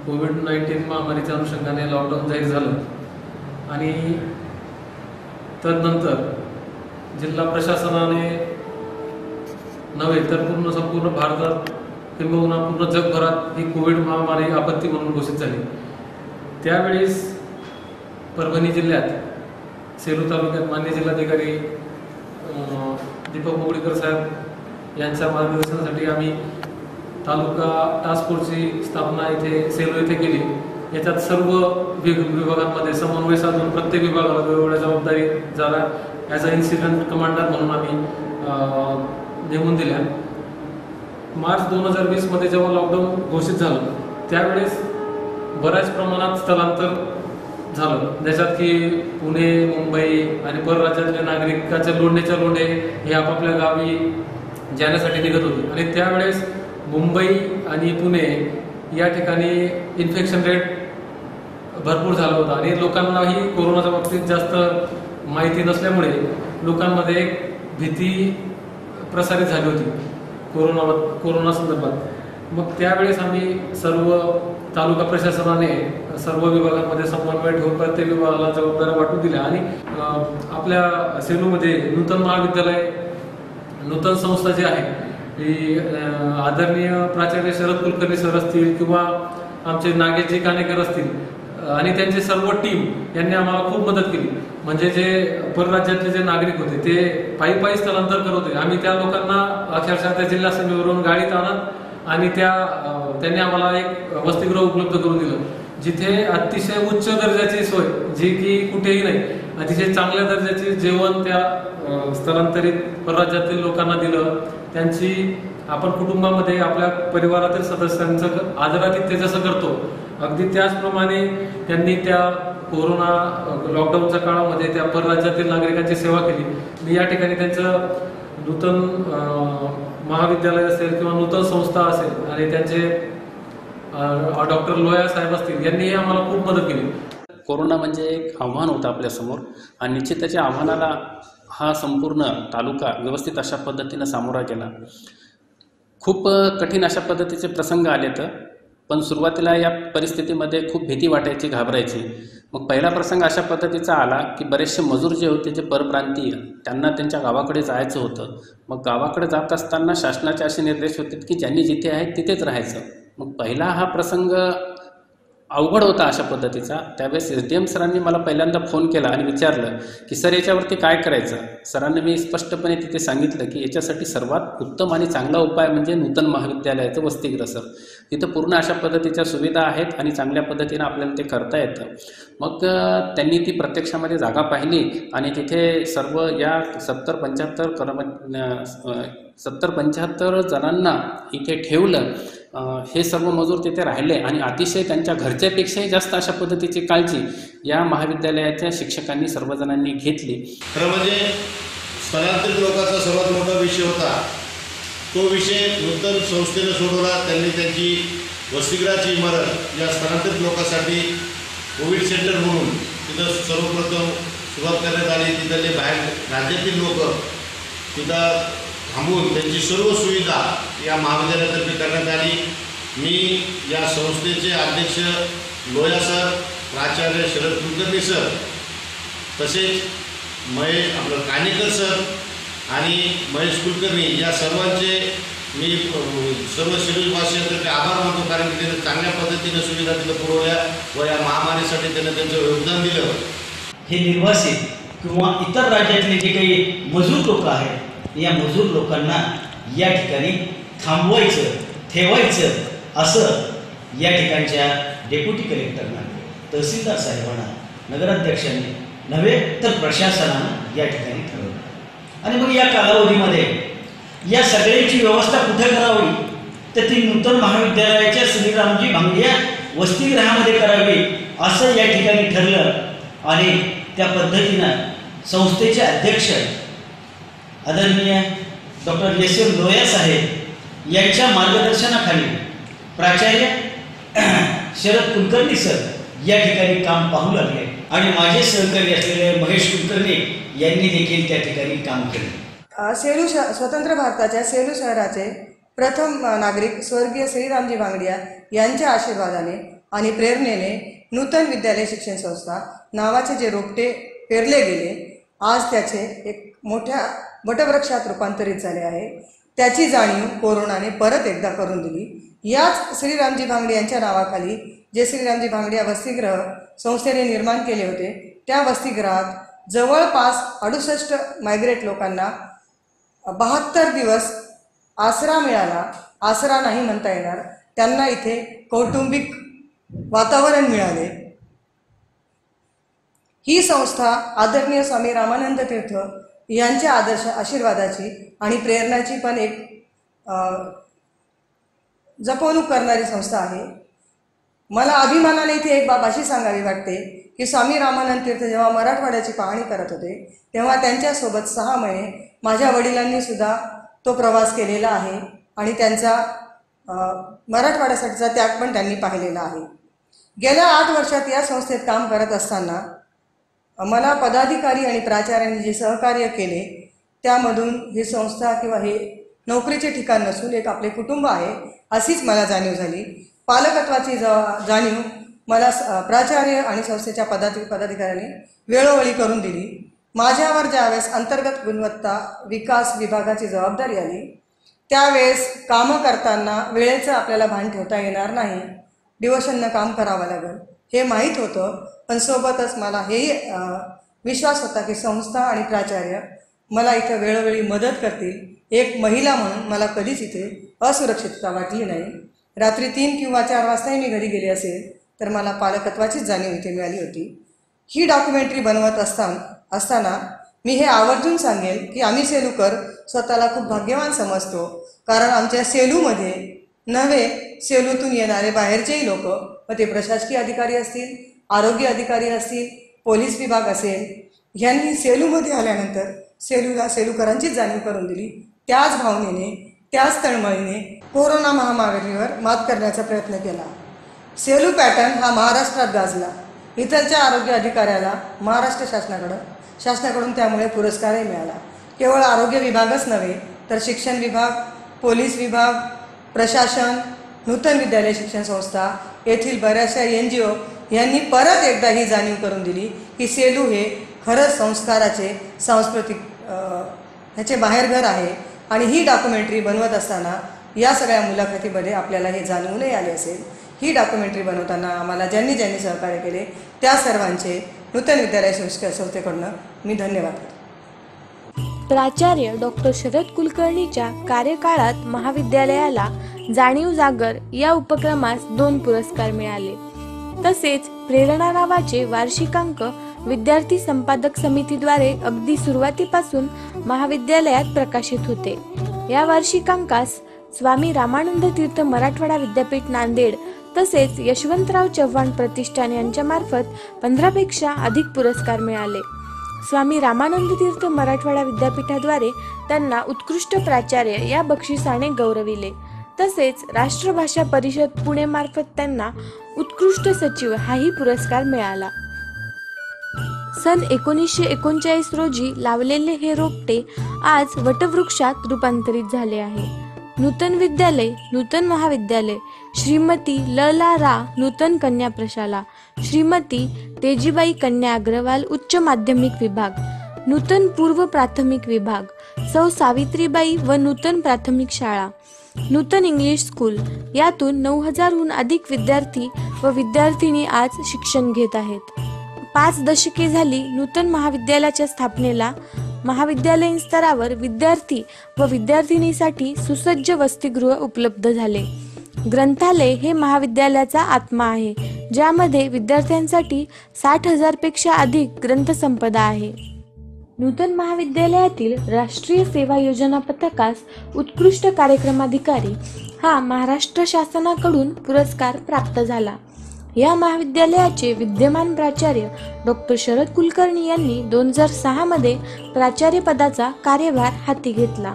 कोविड-19 महामारीच्या अनुषंगाने लॉकडाऊन जाहीर झालं. आणि तदनंतर जिल्हा प्रशासनाने नव्हे तर संपूर्ण भारतात किंबहुना पूर्ण जगभरात ही कोविड महामारी आपत्ती म्हणून घोषित झाली. त्यावेळेस परभणी जिल्ह्यात सेलू तालुक्यात माननीय जिल्हाधिकारी दीपक मुगळीकर साहेब यांच्या मार्गदर्शनासाठी आम्ही तालुका टास्क फोर्सची स्थापना इथे सेलू येथे केली. याच्यात सर्व विभागांमध्ये समन्वय साधून प्रत्येक विभागाला वेगवेगळ्या जबाबदारी झाल्या. ॲज अ इन्सिडेंट कमांडर म्हणून आम्ही नेमून दिल्या. मार्च 2020 जेव्हा लॉकडाऊन घोषित झालं त्यावेळेस बऱ्याच प्रमाणात स्थलांतर झालं, ज्याच्यात की पुणे, मुंबई आणि परराज्यातल्या नागरिकाच्या लोंढे हे आपापल्या गावी जाण्यासाठी निघत होते. आणि त्यावेळेस मुंबई आणि पुणे या ठिकाणी इन्फेक्शन रेट भरपूर झाला होता आणि लोकांनाही कोरोनाच्या बाबतीत जास्त माहिती नसल्यामुळे लोकांमध्ये एक भीती प्रसारित झाली होती कोरोना संदर्भात. मग त्यावेळेस आम्ही सर्व तालुका प्रशासनाने सर्व विभागांमध्ये समन्वय ठेवून प्रत्येक विभागाला जबाबदाऱ्या वाटून दिल्या. आणि आपल्या सेलूमध्ये नूतन महाविद्यालय, नूतन संस्था जी आहे ही आदरणीय प्राचार्य शरद कुलकर्णी सर असतील किंवा आमचे नागेशजी काणेकर असतील आणि त्यांची सर्व टीम यांनी आम्हाला खूप मदत केली. म्हणजे जे परराज्यातले जे नागरिक होते ते पायी स्थलांतर करत होते. आम्ही त्या लोकांना अक्षरशः त्या जिल्हा सीमेवरून गाडीत आणत आणि त्यांनी आम्हाला एक वसतिगृह उपलब्ध करून दिलं, जिथे अतिशय उच्च दर्जाची सोय, जी की कुठेही नाही, अतिशय चांगल्या दर्जाचे जेवण त्या स्थलांतरित परराज्यातील लोकांना दिलं. त्यांची आपण कुटुंबामध्ये आपल्या परिवारातील सदस्यांचं आदरातिथ्य जसं करतो, अगदी त्याचप्रमाणे त्यांनी त्या कोरोना लॉकडाऊनच्या काळामध्ये त्या परराज्यातील नागरिकांची सेवा केली. मी या ठिकाणी त्यांचं नूतन महाविद्यालय असेल किंवा नूतन संस्था असेल आणि त्यांचे डॉक्टर लोया साहेब असतील, यांनीही आम्हाला खूप मदत केली. कोरोना म्हणजे एक आव्हान होतं आपल्यासमोर आणि निश्चित त्याच्या आव्हानाला हा संपूर्ण तालुका व्यवस्थित अशा पद्धतीनं सामोरा गेला. खूप कठीण अशा पद्धतीचे प्रसंग आले तर, पण सुरुवातीला या परिस्थितीमध्ये खूप भीती वाटायची, घाबरायची. मग पहिला प्रसंग अशा पद्धतीचा आला की बरेचसे मजूर जे होते, जे परप्रांतीय, त्यांना त्यांच्या गावाकडे जायचं होतं. मग गावाकडे जात असताना शासनाचे असे निर्देश होते की ज्यांनी जिथे आहेत तिथेच राहायचं. मग पहिला हा प्रसंग अवघड होता अशा पद्धतीचा. त्यावेळेस SDM सरांनी मला पहिल्यांदा फोन केला आणि विचारलं की सर याच्यावरती काय करायचं. सरांनी मी स्पष्टपणे तिथे सांगितलं की याच्यासाठी सर्वात उत्तम आणि चांगला उपाय म्हणजे नूतन महाविद्यालयाचं वसतिगृह सर. तिथं पूर्ण अशा पद्धतीच्या सुविधा आहेत आणि चांगल्या पद्धतीनं आपल्याला ते करता येतं. मग त्यांनी ती प्रत्यक्षामध्ये जागा पाहिली आणि तिथे सर्व या 70-75 जणांना इथे ठेवलं. हे सर्व मजूर तिथे राहिले आणि अतिशय त्यांच्या घरच्यापेक्षाही जास्त अशा पद्धतीची काळजी या महाविद्यालयाच्या शिक्षकांनी सर्वजणांनी घेतली. खरं म्हणजे स्थलांतरित लोकांचा सर्वात मोठा विषय होता. तो विषय नूतन संस्थेने सोडवला. त्यांनी त्यांची वसतिगृहाची इमारत या स्थलांतरित लोकांसाठी कोविड सेंटर म्हणून तिथं सर्वप्रथम सुरुवात करण्यात आली. तिथले बाहेर राज्यातील लोक तिथं थांबून त्यांची सर्व सुविधा या महाविद्यालयातर्फे करण्यात आली. मी या संस्थेचे अध्यक्ष लोया सर, प्राचार्य शरद कुलकर्णी सर, तसेच आपलं कानेकर सर आणि महेश कुलकर्णी या सर्वांचे मी सर्व शेड्यूल वासियांतर्फे आभार मानतो. कारण की त्यांनी चांगल्या पद्धतीने सुविधा तिथं पुरवल्या व या महामारीसाठी त्यांनी त्यांचं योगदान दिलं. हे निर्वासित किंवा इतर राज्यातले जे काही मजूर लोक आहेत, या मजूर लोकांना या ठिकाणी थांबवायचं, ठेवायचं असं या ठिकाणच्या डेप्युटी कलेक्टरना, तहसीलदार साहेबांना, नगराध्यक्षांनी नव्हे तर प्रशासनानं या ठिकाणी ठरवलं. आणि मग या कालावधीमध्ये या सगळ्यांची व्यवस्था कुठे करावी, तर ती नूतन महाविद्यालयाच्या श्रीरामजी भांगडिया वसतिगृहामध्ये करावी असं या ठिकाणी ठरलं. आणि त्या पद्धतीनं संस्थेचे अध्यक्ष आदरणीय डॉक्टर SM लोया साहेब यांच्या मार्गदर्शनाखाली प्राचार्य शरद कुलकर्णी सर या ठिकाणी काम पाहू लागले आणि माझे सहकारी असलेले महेश कुलकर्णी यांनी देखील त्या ठिकाणी काम केले. सेलू स्वतंत्र भारताच्या सेलू शहराचे प्रथम नागरिक स्वर्गीय श्रीरामजी भांगडिया यांच्या आशीर्वादाने आणि प्रेरणेने नूतन विद्यालय शिक्षण संस्था नावाचे जे रोपटे पेरले गेले, आज त्याचे एक मोठ्या वटवृक्षात रूपांतरित झाले आहे. त्याची जाणीव कोरोनाने परत एकदा करून दिली. याच श्रीरामजी भांगडे यांच्या नावाखाली जे श्रीरामजी भांगडिया वसतिगृह संस्थेने निर्माण केले होते, त्या वसतिगृहात जवळपास 68 मायग्रेट लोकांना 72 दिवस आसरा मिळाला. आसरा नाही म्हणता येणार, त्यांना इथे कौटुंबिक वातावरण मिळाले. ही संस्था आदरणीय स्वामी रामानंद तीर्थ यांच्या आशीर्वादाची आणि प्रेरणाची पण एक जपवणूक करणारी संस्था आहे. मला अभिमानाने इथे एक बाब अशी सांगावी वाटते की स्वामी रामानंद तीर्थ जेव्हा मराठवाड्याची पाहणी करत होते, तेव्हा त्यांच्यासोबत 6 महिने माझ्या वडिलांनी सुद्धा तो प्रवास केलेला आहे आणि त्यांचा मराठवाड्यासाठीचा त्याग पण त्यांनी पाहिलेला आहे. गेल्या 8 वर्षात या संस्थेत काम करत असताना मला पदाधिकारी आणि प्राचार्यांनी जे सहकार्य केले, त्यामधून ही संस्था किंवा हे नोकरीचे ठिकाण नसून एक आपले कुटुंब आहे अशीच मला जाणीव झाली. पालकत्वाची जाणीव मला प्राचार्य आणि संस्थेच्या पदाधिकाऱ्यांनी वेळोवेळी करून दिली. माझ्यावर ज्यावेळेस अंतर्गत गुणवत्ता विकास विभागाची जबाबदारी आली, त्यावेळेस कामं करताना वेळेचं आपल्याला भान ठेवता येणार नाही, डिवोशननं काम करावं लागेल हे माहीत होतं. पण सोबतच मला हेही विश्वास होता की संस्था आणि प्राचार्य मला इथं वेळोवेळी मदत करतील. एक महिला म्हणून मला कधीच इथे असुरक्षितता वाटली नाही. रात्री 3 किंवा 4 वाजताही मी घरी गेले असेल तर मला पालकत्वाचीच जाणीव इथे मिळाली होती. ही डॉक्युमेंटरी बनवत असताना मी हे आवर्जून सांगेल की आम्ही सेलूकर स्वतःला खूप भाग्यवान समजतो, कारण आमच्या सेलूमध्ये नव्हे सेलूतून येणारे बाहेरचेही लोक, मग ते प्रशासकीय अधिकारी असतील, आरोग्य अधिकारी असतील, पोलीस विभाग असेल, यांनी सेलूमध्ये आल्यानंतर सेलूला सेलूकरांचीच जाणीव करून दिली. त्याच भावनेने त्याच तळमळीने कोरोना महामारीवर मात करण्याचा प्रयत्न केला. सेलू पॅटर्न हा महाराष्ट्रात गाजला. इथलच्या आरोग्य अधिकाऱ्याला महाराष्ट्र शासनाकडून त्यामुळे पुरस्कारही मिळाला. केवळ आरोग्य विभागच नव्हे तर शिक्षण विभाग, पोलीस विभाग, प्रशासन, नूतन विद्यालय शिक्षण संस्था, येथील बऱ्याचशा NGO यांनी परत एकदा ही जाणीव करून दिली की सेलू हे खरंच संस्काराचे सांस्कृतिक ह्याचे बाहेरघर आहे. आणि ही डॉक्युमेंटरी बनवत असताना या सगळ्या मुलाखतीमध्ये आपल्याला हे जाणवूनही आले असेल. ही डॉक्युमेंटरी बनवताना आम्हाला ज्यांनी सहकार्य केले त्या सर्वांचे नूतन विद्यालय शिक्षण संस्थेकडून मी धन्यवाद करतो. प्राचार्य डॉक्टर शरद कुलकर्णीच्या कार्यकाळात महाविद्यालयाला जाणीव जागर या उपक्रमास 2 पुरस्कार मिळाले. तसेच प्रेरणा नावाचे वार्षिकांक विद्यार्थी संपादक समितीद्वारे अगदी सुरुवातीपासून महाविद्यालयात प्रकाशित होते. या वार्षिकांकास स्वामी रामानंद तीर्थ मराठवाडा विद्यापीठ नांदेड तसेच यशवंतराव चव्हाण प्रतिष्ठान यांच्यामार्फत 15 पेक्षा अधिक पुरस्कार मिळाले. स्वामी रामानंद तीर्थ मराठवाडा विद्यापीठाद्वारे त्यांना उत्कृष्ट प्राचार्य या बक्षिसाने गौरविले. तसेच राष्ट्रभाषा परिषद पुणे मार्फत त्यांना उत्कृष्ट सचिव हाही पुरस्कार मिळाला. सन 1939 रोजी लावलेले हे रोपटे आज वटवृक्षात रूपांतरित झाले आहे. नूतन विद्यालय, नूतन महाविद्यालय, श्रीमती ल.ला. रा. नूतन कन्या प्रशाला, श्रीमती तेजीबाई कन्या अग्रवाल उच्च माध्यमिक विभाग, नूतन पूर्व प्राथमिक विभाग, सौ सावित्रीबाई व नूतन प्राथमिक शाळा, नूतन इंग्लिश स्कूल, यातून 9000हून अधिक विद्यार्थी व विद्यार्थिनी आज शिक्षण घेत आहेत. 5 दशके झाली नूतन महाविद्यालयाच्या स्थापनेला. महाविद्यालयीन स्तरावर विद्यार्थी व विद्यार्थिनीसाठी सुसज्ज वसतिगृह उपलब्ध झाले. ग्रंथालय हे महाविद्यालयाचा आत्मा आहे, ज्यामध्ये विद्यार्थ्यांसाठी 60,000 पेक्षा अधिक ग्रंथसंपदा आहे. नूतन महाविद्यालयातील राष्ट्रीय सेवा योजना पथकास उत्कृष्ट कार्यक्रमाधिकारी हा महाराष्ट्र शासनाकडून पुरस्कार प्राप्त झाला. या महाविद्यालयाचे विद्यमान प्राचार्य डॉक्टर शरद कुलकर्णी यांनी 2006 मध्ये प्राचार्य पदाचा कार्यभार हाती घेतला.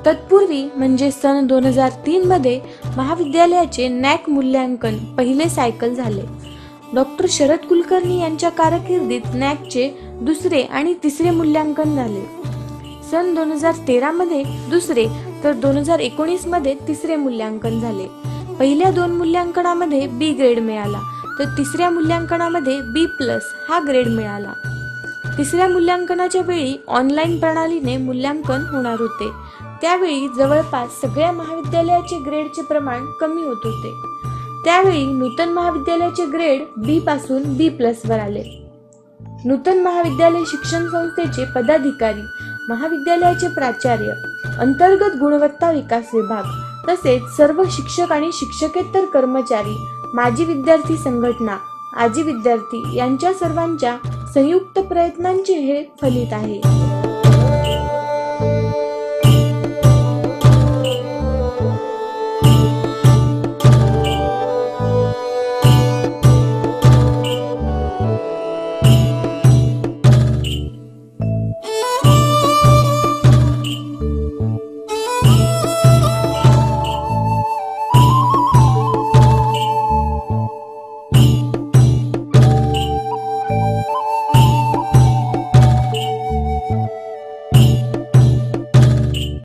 तत्पूर्वी म्हणजे सन 2003 मध्ये महाविद्यालयाचे नॅक मूल्यांकन पहिले सायकल झाले. डॉक्टर शरद कुलकर्णी यांच्या कारकिर्दीत नॅकचे 2रे आणि 3रे मूल्यांकन झाले. सन 2013 मध्ये 2रे तर 2019 मध्ये 3रे मूल्यांकन झाले. पहिल्या 2 मूल्यांकनामध्ये B ग्रेड मिळाला तर 3ऱ्या मूल्यांकनामध्ये B+ हा ग्रेड मिळाला. 3ऱ्या मूल्यांकनाच्या वेळी ऑनलाईन प्रणालीने मूल्यांकन होणार होते. त्यावेळी जवळपास सगळ्या महाविद्यालयाचे ग्रेडचे प्रमाण कमी होत होते. त्यावेळी नूतन महाविद्यालयाचे ग्रेड B पासून B+ वर आले. नूतन महाविद्यालय शिक्षण संस्थेचे पदाधिकारी, महाविद्यालयाचे प्राचार्य, अंतर्गत गुणवत्ता विकास विभाग तसेच सर्व शिक्षक आणि शिक्षकेतर कर्मचारी, माजी विद्यार्थी संघटना, आजी विद्यार्थी यांच्या सर्वांच्या संयुक्त प्रयत्नांचे हे फलित आहे.